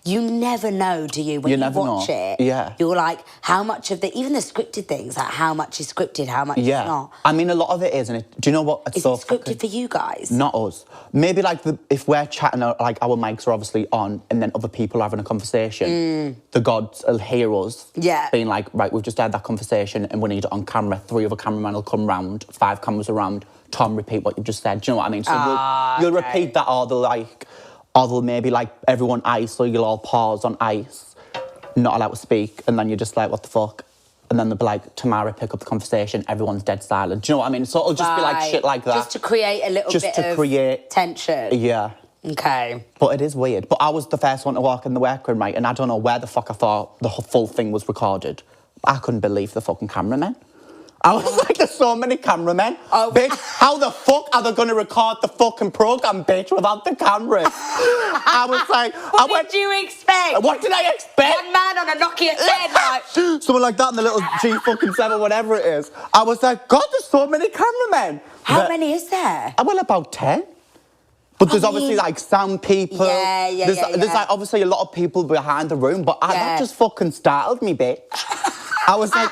you never know, do you, when you watch it? Yeah. You're like, how much of even the scripted things, like how much is scripted, how much is not. I mean, a lot of it is, and do you know what? It's is so it scripted for you guys? Not us. Maybe like if we're chatting, like our mics are obviously on, and then other people are having a conversation, the gods will hear us being like, right, we've just had that conversation and we need it on camera. 3 other cameramen will come round, 5 cameras around. Tom, repeat what you've just said. Do you know what I mean? So you'll repeat that, or they'll maybe like everyone ice, so you'll all pause on ice, not allowed to speak, and then you're just like, what the fuck? And then they'll be like, Tomara, pick up the conversation, everyone's dead silent. Do you know what I mean? So it'll just be like shit like that. Just to create a little bit of tension. Yeah. Okay. But it is weird. But I was the first one to walk in the workroom, right? And I don't know where the fuck I thought the full thing was recorded. I couldn't believe the fucking cameramen. I was like, there's so many cameramen. Oh. Bitch, how the fuck are they going to record the fucking programme, bitch, without the cameras? I was like... What did you expect? What did I expect? One man on a Nokia 10, like... Someone like that in the little G7, whatever it is. I was like, God, there's so many cameramen. How many is there? Well, about 10. But there's obviously like sound people. There's like obviously a lot of people behind the room, but that just fucking startled me, bitch. I was like,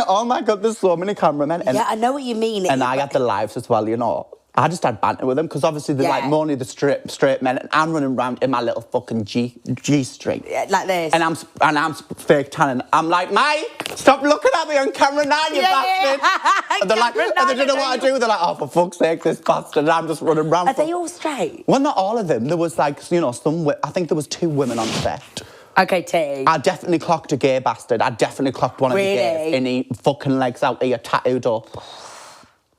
oh my God, there's so many cameramen. And, I know what you mean. And I had the lives as well, you know. I just had banter with them because obviously they're like only the straight men, and I'm running around in my little fucking G-string. Yeah, like this. And I'm fake tanning. I'm like, Mike, stop looking at me on camera now, you bastard. And they're like, and they don't know what I do. They're like, oh, for fuck's sake, this bastard. And I'm just running around. Are they all straight? Well, not all of them. There was like, you know, I think there was 2 women on set. Okay, T. I definitely clocked a gay bastard. I definitely clocked one of the gays. And he fucking legs out here, tattooed up.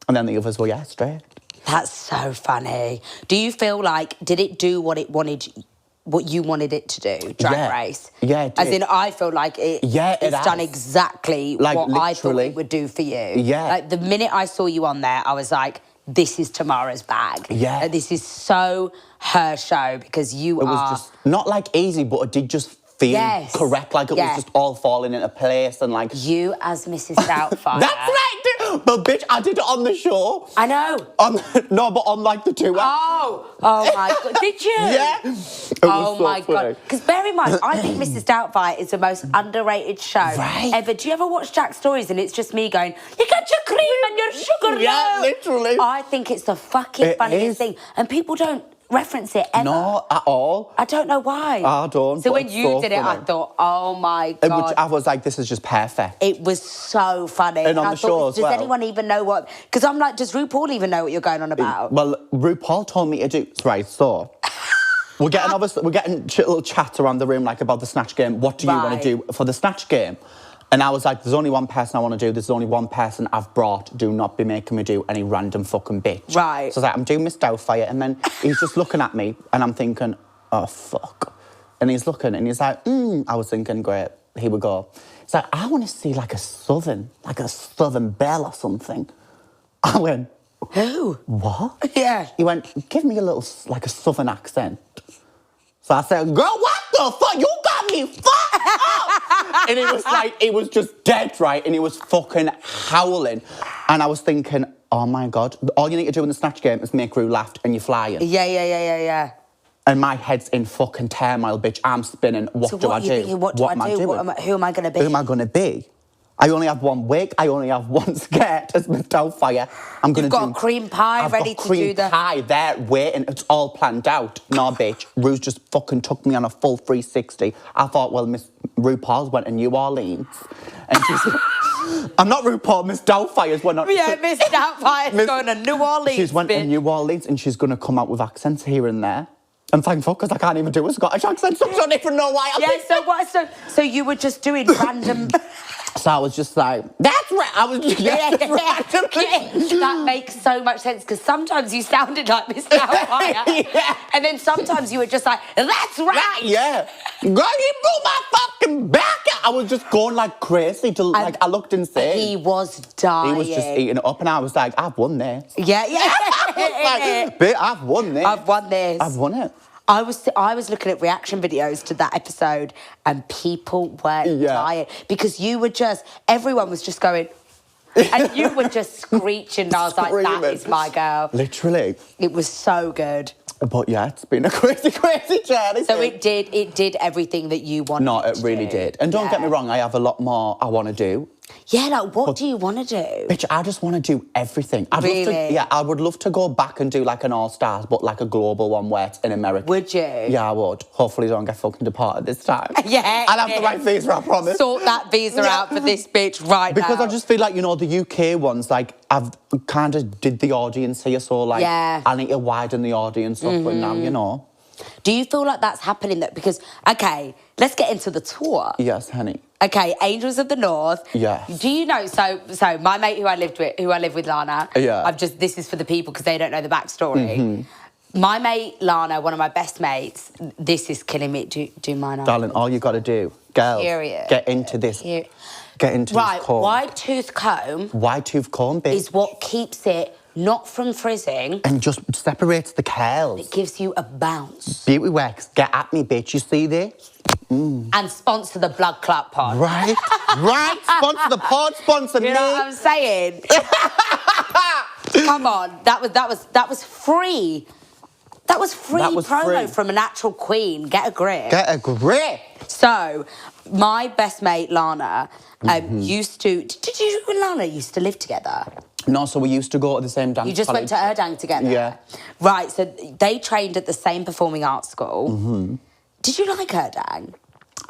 And then the others were, straight. That's so funny. Do you feel like, did it do what you wanted it to do, Drag Race? Yeah, it did. As in, I feel like it's done exactly like, what literally. I thought it would do for you. Yeah. Like, the minute I saw you on there, I was like, this is Tomara's bag. Yeah. Like, this is so her show because you It was just, not like easy, but it did just feel correct. Like, it was just all falling into place and like... You as Mrs. Doubtfire. That's right, dude. But bitch, I did it on the show. I know. No, but on like the tour. Oh my God. Did you? Yeah. Oh my God. Because bear in mind, I think Mrs. Doubtfire is the most underrated show ever. Do you ever watch Jack's Stories and it's just me going, you got your cream and your sugar? Yeah, literally. I think it's the fucking funniest thing. And people don't reference it ever. Not at all. I don't know why. I don't. So when you did it, I thought, oh my God. I was like, this is just perfect. It was so funny. And on the show as well. Does anyone even know what... Because I'm like, does RuPaul even know what you're going on about? Well, RuPaul told me to do... Right, so... We're getting a little chat around the room like about the Snatch Game. What do you want to do for the Snatch Game? And I was like, there's only one person I want to do. There's only one person I've brought. Do not be making me do any random fucking bitch. Right. So I was like, I'm doing Miss Doubtfire. And then he's just looking at me and I'm thinking, oh, fuck. And he's looking and he's like, I was thinking, great, here we go. He's like, I want to see like a southern belle or something. I went, who? What? Yeah. He went, give me a little, like a southern accent. So I said, girl, what the fuck? You got me fucked up! And he was just dead, right? And he was fucking howling. And I was thinking, oh my God, all you need to do in the Snatch Game is make Rue laugh and you're flying. Yeah. And my head's in fucking turmoil, bitch. I'm spinning. What do I do? Thinking, what do I do? Who am I going to be? Who am I going to be? I only have one wig. I only have one skirt as Miss Doubtfire. You've got a cream pie ready to do the... cream pie there waiting. It's all planned out. No, bitch. Rue's just fucking took me on a full 360. I thought, well, Miss RuPaul's went to New Orleans. And she's... I'm not RuPaul. Miss Doubtfire's went on... Yeah, Miss Doubtfire's going to New Orleans. She's went to New Orleans and she's going to come out with accents here and there. I'm thankful because I can't even do a Scottish accent, so I don't even know why. So you were just doing random... So I was just like, that's right. I was just That makes so much sense because sometimes you sounded like Miss Doubtfire. And then sometimes you were just like, that's right. Yeah. Girl, you blew my fucking back out. I was just going like crazy like I looked insane. He was dying. He was just eating it up and I was like, I've won this. Yeah. I was like, bitch, I've won this. I've won this. I've won it. I was looking at reaction videos to that episode and people were dying because everyone was just going, And you were just screeching. And I was like, that is my girl. Literally. It was so good. But yeah, it's been a crazy, crazy journey. So it did everything that you wanted. No, it really did. And don't get me wrong, I have a lot more I want to do. Yeah, like what do you want to do? Bitch, I just want to do everything. Really? I would love to go back and do like an All-Stars, but like a global one where it's in America. Would you? Yeah, I would. Hopefully don't get fucking deported this time. Yeah. I'll have the right visa, I promise. Sort that visa out for this bitch right now. Because I just feel like, you know, the UK ones, like, I've kind of did the audience here, so like, I need to widen the audience up, and now, you know. Do you feel like that's happening? That because, okay, let's get into the tour. Yes, honey. Okay, Angels of the North. Yeah. Do you know? So my mate who I live with, Lana. Yeah. This is for the people because they don't know the backstory. My mate Lana, one of my best mates. This is killing me. Do mine out. Darling, all you got to do, girls, get into this. Get into this comb. Wide tooth comb. Wide tooth comb, bitch. Is what keeps it not from frizzing. And just separates the curls. It gives you a bounce. Beauty Wax, get at me, bitch. You see this? And sponsor the Blood Clot Pod. Right? Right? Sponsor the pod, sponsor me. You know what I'm saying? Come on. That was free. That was free promo from a natural queen. Get a grip. Get a grip. So, my best mate, Lana, used to... Did you and Lana used to live together? No, so we used to go to the same dance. You just went to Erdang together? Yeah. Right, so they trained at the same performing arts school. Did you like Erdang?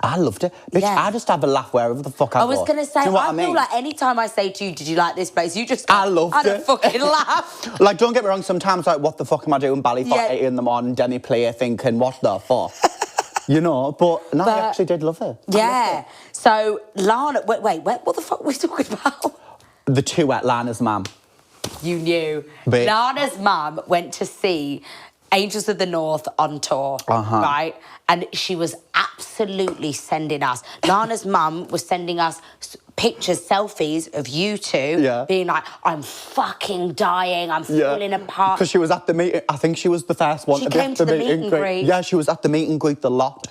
I loved it. Bitch, I just have a laugh wherever the fuck I go. I was going to say, Do you know what I feel like any time I say to you, did you like this place? You just go, I loved it. I don't fucking laugh. Like, don't get me wrong, sometimes, like, what the fuck am I doing? Ballyfot 8 in the morning, Demi Player thinking, what the fuck? You know, but no, I actually did love it. Yeah. So, Lana, wait, what the fuck were we talking about? The two at Lana's mum. You knew. Bitch. Lana's mum went to see Angels of the North on tour, right? And she was absolutely sending us. Lana's mum was sending us pictures, selfies of you two being like, I'm fucking dying, I'm falling apart. Because she was at the meeting, I think she was the first one to be at the meet and greet. Yeah, she was at the meet and greet the lot.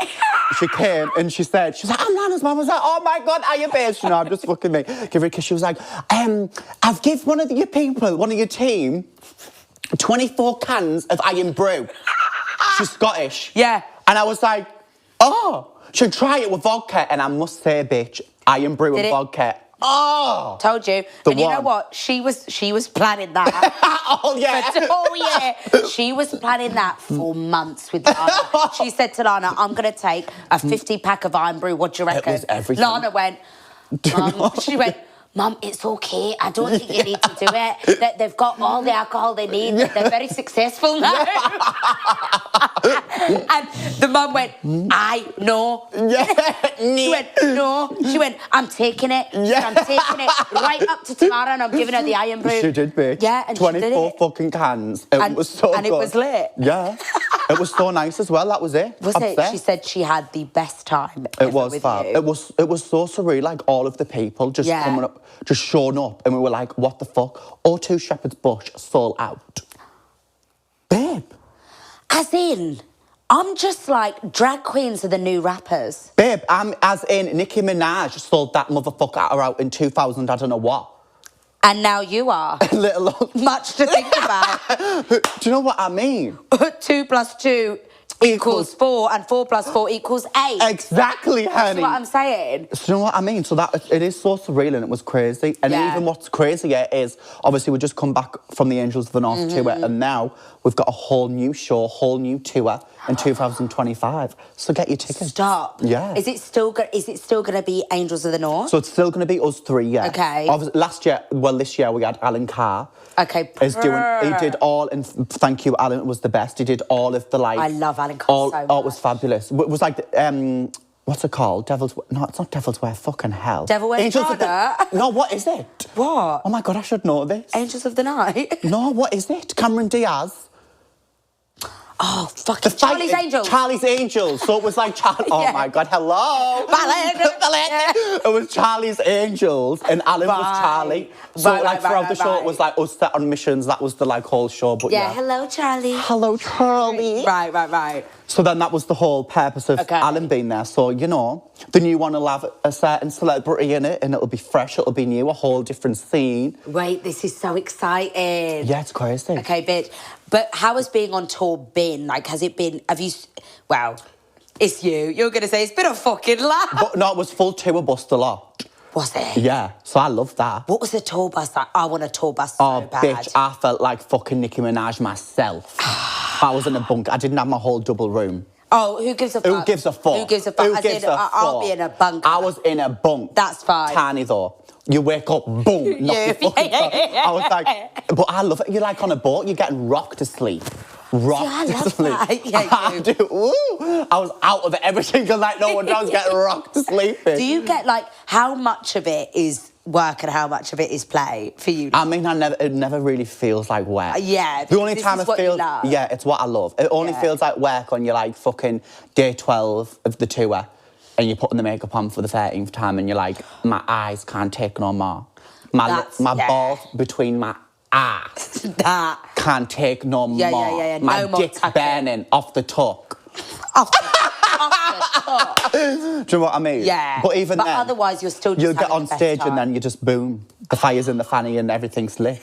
She came and she was like, I'm Lana's mum. I was like, oh my God, are you bitch? You know, I'm just fucking me. Give her a kiss. She was like, I've given one of your people, one of your team, 24 cans of Iron Brew. She's Scottish. Yeah. And I was like, oh, she'll try it with vodka. And I must say, bitch, Iron Brew and vodka. Oh! Told you. And you know what? She was planning that. Oh, yeah. She was planning that for months with Lana. She said to Lana, I'm going to take a 50-pack of Iron Brew. What do you reckon? It was everything. Lana went, she went, Mum, it's okay. I don't think you need to do it. They've got all the alcohol they need. They're very successful now. And the mum went, I know. She went, no. She went, I'm taking it. I'm taking it right up to Tomara and I'm giving her the Iron Brew. She did, bitch. Yeah, and 24 she did it. fucking cans. It was so good. And it was lit. Yeah. It was so nice as well, that was it. Was it? She said she had the best time ever. It was fab. It was so surreal, like all of the people just coming up, just showing up, and we were like, what the fuck? O2 Shepherd's Bush sold out. Babe. As in, I'm just like, drag queens are the new rappers. Babe, I'm as in Nicki Minaj sold that motherfucker out in 2000, I don't know what. And now you are. Much to think about. Do you know what I mean? 2 + 2 equals 4 and 4 + 4 equals 8. Exactly, honey. That's what I'm saying. Do you know what I mean? So that it is so surreal and it was crazy. And even what's crazier is, obviously, we just come back from the Angels of the North tour, and now we've got a whole new show, whole new tour in 2025. So get your tickets. Stop. Yeah. Is it still going to be Angels of the North? So it's still going to be us three, yeah. Okay. This year we had Alan Carr. Okay. He did all, and thank you, Alan, it was the best. He did all of the, like... I love Alan Carr so much. Oh, it was fabulous. It was like, what's it called? No, it's not Devil's Wear, fucking hell. Devil Wears Prada? No, what is it? What? Oh my God, I should know this. Angels of the Night? No, what is it? Cameron Diaz? Oh, fucking Charlie's Angels. Charlie's Angels. So it was like Charlie. Oh my God, hello. It was Charlie's Angels and Alan was Charlie. So throughout the show it was like us set on missions. That was the like whole show. But yeah. Hello, Charlie. Hello, Charlie. Right. So then that was the whole purpose of Alan being there. So, you know, the new one will have a certain celebrity in it and it'll be fresh, it'll be new, a whole different scene. Wait, this is so exciting. Yeah, it's crazy. Okay, bitch. But how has being on tour been? Like, has it been, well, it's you. You're going to say it's been a fucking laugh. But no, it was full tour bus a lot. Was it? Yeah, so I love that. What was the tour bus like? I want a tour bus so bad. Bitch, I felt like fucking Nicki Minaj myself. I was in a bunk. I didn't have my whole double room. Oh, who gives a fuck? Who gives a fuck? Who gives a fuck? I'll be in a bunker. I was in a bunk. That's fine. Tiny though. You wake up, boom, knock your fucking I was like, but I love it. You're like on a boat, you're getting rocked to sleep. Rocked to sleep. That. Yeah, I do. Ooh. I was out of it every single night. No one else getting rocked to sleep. Do you get like, how much of it is work and how much of it is play for you? I mean, it never really feels like work. Yeah. The only time it feels, yeah, it's what I love. It only feels like work when you're like fucking day 12 of the tour and you're putting the makeup on for the 13th time and you're like, my eyes can't take no more. My balls between my ass can't take no more. Yeah. My no more dick's burning off the tuck. Off the tuck. Do you know what I mean? Yeah. But even then, otherwise you're still just you'll get on the best stage time. and then you just boom. The fire's in the fanny and everything's lit.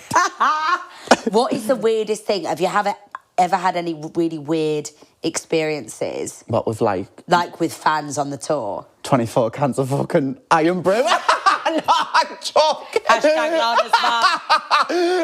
What is the weirdest thing? Have you ever had any really weird experiences? What was like with fans on the tour? 24 cans of fucking iron brew. No, I'm joking.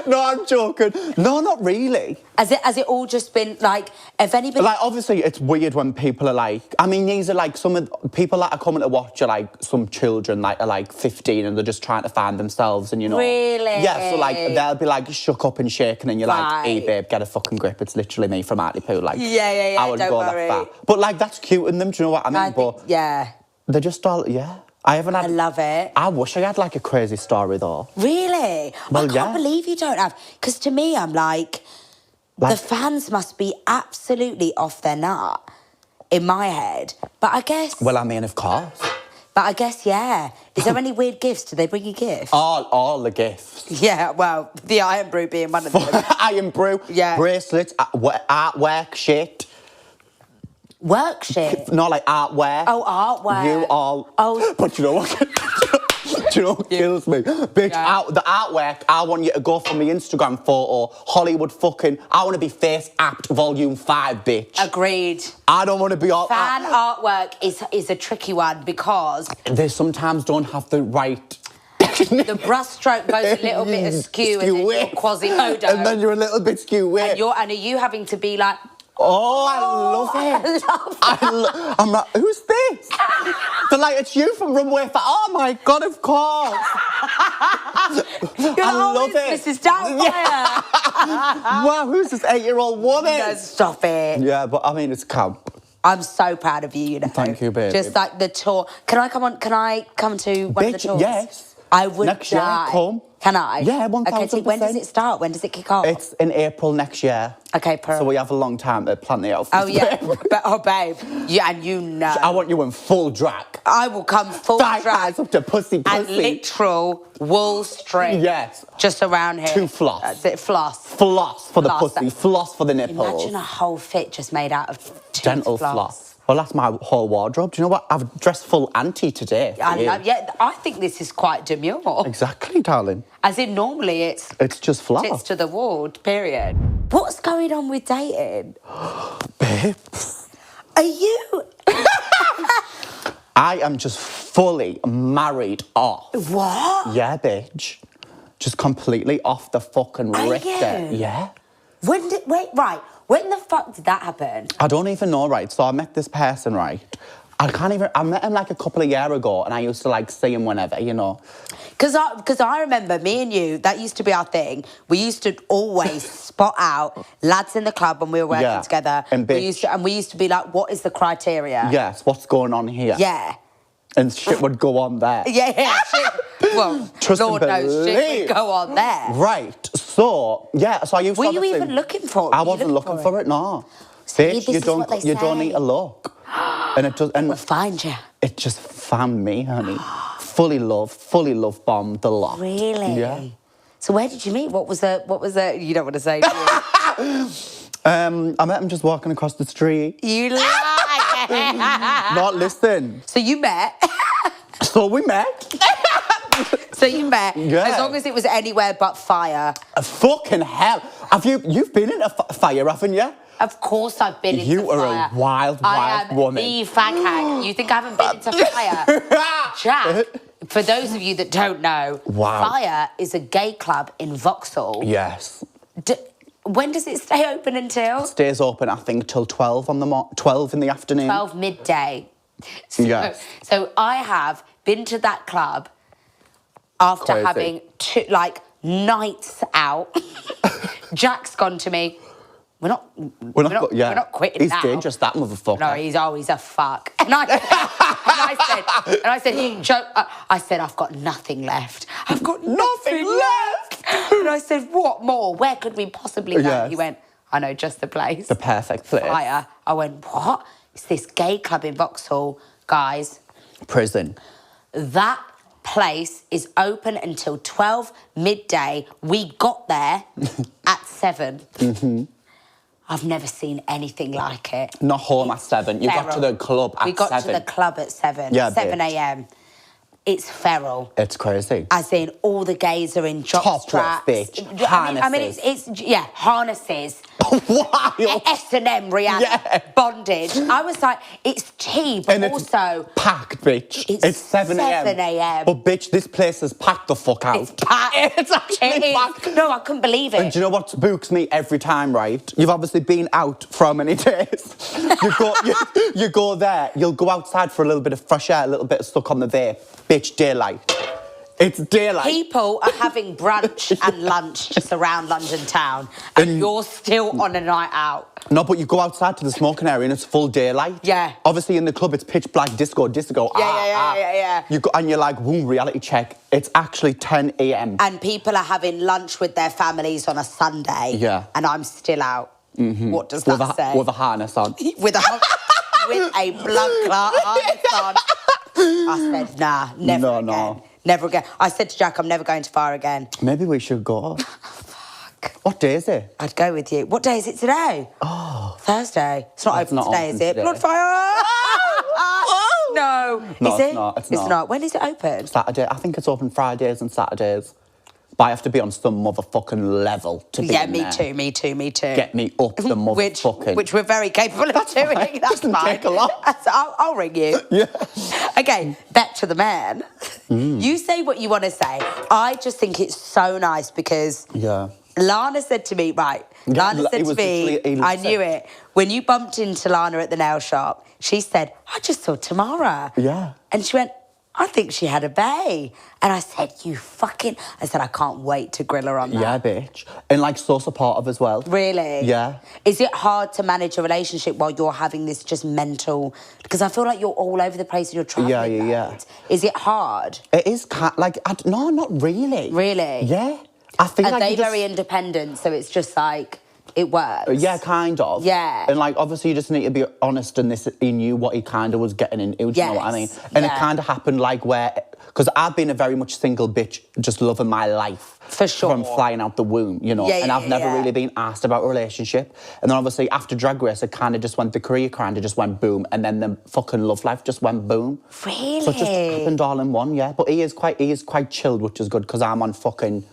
No, I'm joking. No, not really. Has it all just been like, if anybody... Like, obviously, it's weird when people are like... I mean, these are like some of... People that are coming to watch are like some children that are like 15 and they're just trying to find themselves and, you know... Really? Yeah, so like, they'll be like shook up and shaking and you're like, hey, babe, get a fucking grip. It's literally me from Hartlepool. Like, yeah, I wouldn't go that far. But like, that's cute in them, do you know what I mean? Yeah. They're just all... Yeah. I love it. I wish I had like a crazy story though. Really? Well, I can't believe you don't have. Because to me, I'm like, the fans must be absolutely off their nut in my head. But I guess... Well, I mean, of course. But I guess, yeah. Is there any weird gifts? Do they bring you gifts? All the gifts. Yeah, well, the iron brew being one of them. Iron brew, bracelets, artwork, shit. Work shit? Not like artwork. Oh, artwork. You all... Oh. But you know what? Do you know what kills me? Bitch, the artwork, I want you to go for my Instagram photo, Hollywood fucking... I want to be Face Apt Volume 5, bitch. Agreed. I don't want to be all... Fan artwork is a tricky one because... They sometimes don't have the right... The brushstroke goes a little bit askew and then you're Quasimodo. And then you're a little bit skew and are you having to be like... Oh, I love it. I love it. I'm like, who's this? They're like, it's you from Runway for... Oh, my God, of course. I love it. Mrs. Doubtfire. Wow, who's this 8-year-old woman? No, stop it. Yeah, but I mean, it's camp. I'm so proud of you, you know. Thank you, babe. Just like the tour. Can I come to one of the tours? Yes. I would next year, come. Can I? Yeah, 1,000%. Okay, when does it start? When does it kick off? It's in April next year. Okay, perfect. So we have a long time to plan the outfit. Oh, yeah. But, babe, and you know. I want you in full drag. I will come full drag. Eyes up to pussy. And literal wool string. Yes. Just around here. To floss. That's it, floss. Floss for the pussy, floss for the nipples. Imagine a whole fit just made out of dental floss. Well, that's my whole wardrobe. Do you know what? I've dressed full auntie today. I think this is quite demure. Exactly, darling. As in, normally it's just floss. It's to the wall, period. What's going on with dating? Babes. Are you... I am just fully married off. What? Yeah, bitch. Just completely off the fucking Richter. Yeah. When the fuck did that happen? I don't even know, right? So I met this person, right? I met him like a couple of years ago and I used to like see him whenever, you know. Because I remember me and you, that used to be our thing. We used to always spot out lads in the club when we were working together. And we used to be like, what is the criteria? Yes, what's going on here? Yeah. And shit would go on there. Yeah. Well, Lord knows shit would go on there. Right. So, yeah, so I used to... Were you even looking for it? I wasn't looking for it, no. Bitch, this is what they you don't say. need to look. And it does. And We'll find you. it just found me, honey. fully love bombed the lot. Really? Yeah. So where did you meet? What was the? You don't want to say, do you? I met him just walking across the street. You lie. Not listen. So you met. So we met. So you met. Yeah. As long as it was anywhere but fire. Fucking hell. You've been in a fire, haven't you? Of course I've been into You are fire. a wild woman. I am the fag hag. You think I haven't been into fire? Jack, for those of you that don't know, Fire is a gay club in Vauxhall. Yes. When does it stay open until? It stays open, I think, till 12 12 in the afternoon. 12 midday. So, Yes. So I have been to that club after Crazy. having nights out. Jack's gone to me. We're not quitting He's now. dangerous, that motherfucker. No, he's a fuck. And I said, Joe, I said, I've got nothing left. I've got nothing left. And I said, what more? Where could we possibly go? Yes. He went, I know just the place. The perfect place. Fire. I went, what? It's this gay club in Vauxhall, guys. Prison. That place is open until 12 midday. We got there at 7. Mm-hmm. I've never seen anything like it. Not home at 7. You got to the club at 7. We got to the club at 7. Yeah, 7 a.m. It's feral. It's crazy. As in, all the gays are in jock straps. Bitch. Harnesses. I mean, it's harnesses. Wild. S&M reality. Yeah. Bondage. I was like, it's tea, but And also... It's packed, bitch. It's 7 a.m. 7 a.m. But, bitch, this place is packed the fuck out. It's packed. It's actually packed. No, I couldn't believe it. And do you know what spooks me every time, right? You've obviously been out for how many days? you go there, you'll go outside for a little bit of fresh air, a little bit of stuck on the vape. Bitch, daylight. It's daylight. People are having brunch and lunch just around London town, and you're still on a night out. No, but you go outside to the smoking area and it's full daylight. Yeah. Obviously in the club it's pitch black, disco. Yeah. You go and you're like, woo, reality check. It's actually 10 a.m. And people are having lunch with their families on a Sunday. Yeah. And I'm still out. Mm-hmm. What does that say? With a harness on. with a blood clot harness on. I said, nah, never again. No. Never again. I said to Jack, I'm never going to fire again. Maybe we should go. Fuck. What day is it? I'd go with you. What day is it today? Oh. Thursday. It's not open today, is it? Today. Blood fire! No. No, is it's it? not. It's It's not. When is it open? Saturday. I think it's open Fridays and Saturdays. But I have to be on some motherfucking level to be in there. Me too. Get me up the motherfucking... Which we're very capable of doing. Fine. That's Doesn't fine. take a lot. I'll ring you. Yeah. Okay, back to the man. You say what you want to say. I just think it's so nice because Lana said to me, right, Lana said to me, I knew it. When you bumped into Lana at the nail shop, she said, I just saw Tomara. Yeah. And she went, I think she had a bae. And I said, I said, I can't wait to grill her on that. Yeah, bitch. And, like, so supportive as well. Really? Yeah. Is it hard to manage a relationship while you're having this just mental... Because I feel like you're all over the place and you're travelling. Yeah. Is it hard? It is, no, not really. Really? Yeah. I think Are they very independent, so it's just like... It works. Yeah, kind of. Yeah. And, like, obviously you just need to be honest in this. He knew what he kind of was getting into, do you know what I mean? And it kind of happened, like, where... Because I've been a very much single bitch, just loving my life. For sure. From flying out the womb, you know? And I've never really been asked about a relationship. And then, obviously, after Drag Race, it kind of just went... The career kind of just went boom. And then the fucking love life just went boom. Really? So it just happened all in one, yeah. But he is quite chilled, which is good, because I'm on fucking...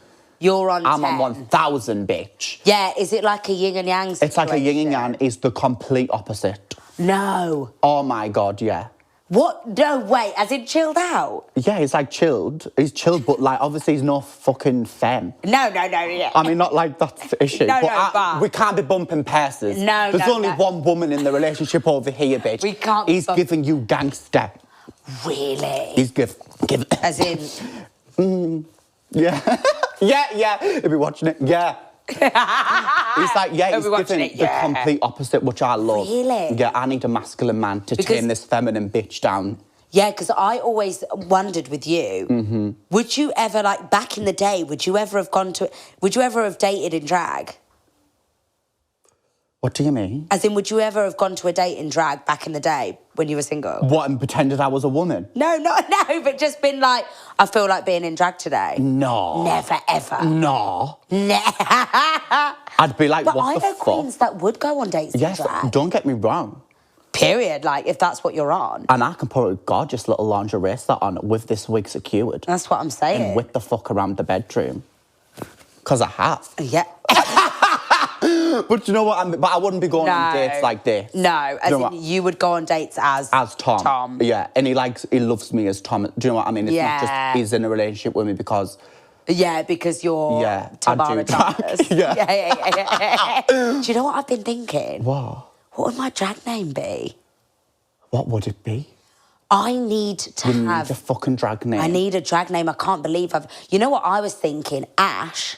You're on 10. I'm on 1,000, bitch. Yeah, is it like a yin and yang situation? It's like a yin and yang is the complete opposite. No. Oh, my God, yeah. What? No, wait, as in chilled out? Yeah, he's like chilled. He's chilled, but like obviously he's no fucking femme. No, yeah. I mean, not like that's the issue. but we can't be bumping purses. There's only one woman in the relationship over here, bitch. We can't. He's giving you gangster. Really? He's give. As in. Yeah. yeah. He'll be watching it. Yeah. He's like, yeah, he's giving the complete opposite, which I love. Really? Yeah, I need a masculine man to tame this feminine bitch down. Yeah, because I always wondered with you, would you ever, like, back in the day, would you ever have dated in drag? What do you mean? As in, would you ever have gone to a date in drag back in the day when you were single? What, and pretended I was a woman? No, but just been like, I feel like being in drag today. No. Never, ever. No. I'd be like, But what I the know fuck? queens that would go on dates Yes, in drag. don't get me wrong. Period, like, if that's what you're on. And I can put a gorgeous little lingerie set on with this wig secured. That's what I'm saying. And whip the fuck around the bedroom. Because I have. Yeah. But you know what? But I wouldn't be going on dates like this. No, as in you would go on dates as Tom. Yeah, and he loves me as Tom. Do you know what I mean? It's not just he's in a relationship with me because... Yeah, because you're Tomara Thomas. Yeah. Do you know what I've been thinking? What? What would my drag name be? What would it be? I need to You need a fucking drag name. I need a drag name. I can't believe I've... You know what I was thinking? Ash.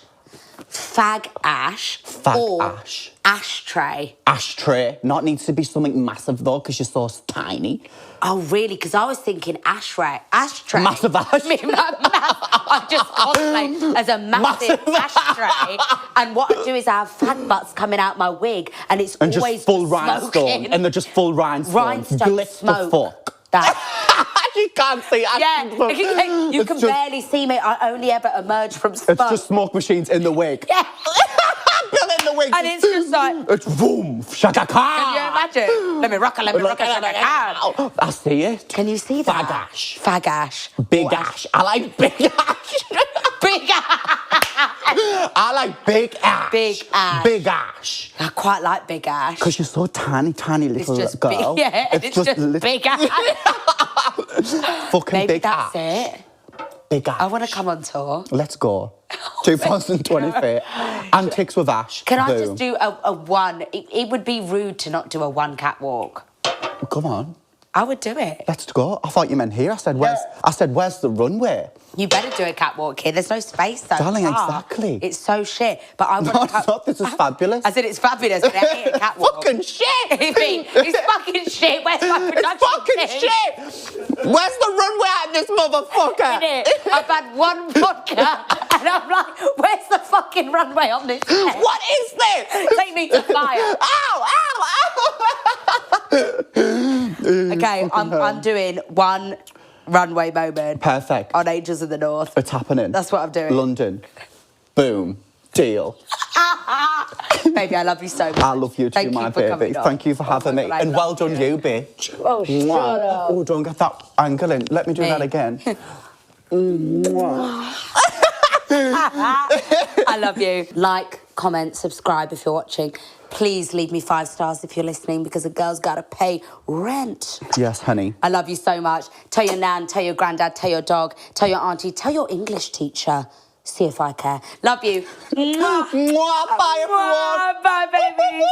Fag Ash. Fag Ash. Ashtray. Ashtray. Not needs to be something massive, though, because you're so tiny. Oh, really? Because I was thinking Ashtray. Ashtray. Massive ash. I just cosplay as a massive ashtray. And what I do is I have fag butts coming out my wig, and it's and always just full smoking. rhinestone. And they're just full rhinestone. Rhinestone Glitz smoke. the fuck. You can't see it. Yeah, you can barely see me. I only ever emerge from smoke. It's just smoke machines in the wig. Yeah. Bill in the wig. And it's just like... It's boom, shaka khan. Can you imagine? Let me rock shaka khan. I see it. Can you see that? Fag Ash. Fag Ash. Big Ash. I like Big Ash. Big Ash. I like Big Ash. Big Ash. Big Ash. I quite like Big Ash. Because you're so tiny little It's just girl. big, yeah, it's just Big Ash. Fucking Maybe Big that's Ash. it. Big Ash. I want to come on tour. Let's go. 2023. Antics with Ash. Can I Boom. just do a one? It would be rude to not do a one catwalk. Come on. I would do it. Let's go. I thought you meant here. I said, where's the runway? You better do a catwalk here. There's no space though. Darling, exactly. It's so shit. But I want No, it's not. This is fabulous. I said it's fabulous, but I hate a catwalk. Fucking shit. It's fucking shit. Where's my production? It's fucking shit. Where's the runway at this motherfucker? I've had one vodka and I'm like, where's the fucking runway on this set? What is this? Take me to fire. Ow, Okay, I'm doing one runway moment. Perfect. On Angels of the North. It's happening. That's what I'm doing. London. Boom. Deal. Baby, I love you so much. I love you too, my baby. Thank you for having me. And well done, you, bitch. Oh, shut up. Oh, don't get that angle in. Let me do that again. I love you. Like, comment, subscribe if you're watching. Please leave me 5 stars if you're listening because a girl's got to pay rent. Yes, honey. I love you so much. Tell your nan, tell your granddad, tell your dog, tell your auntie, tell your English teacher. See if I care. Love you. Bye, everyone. Bye, babies.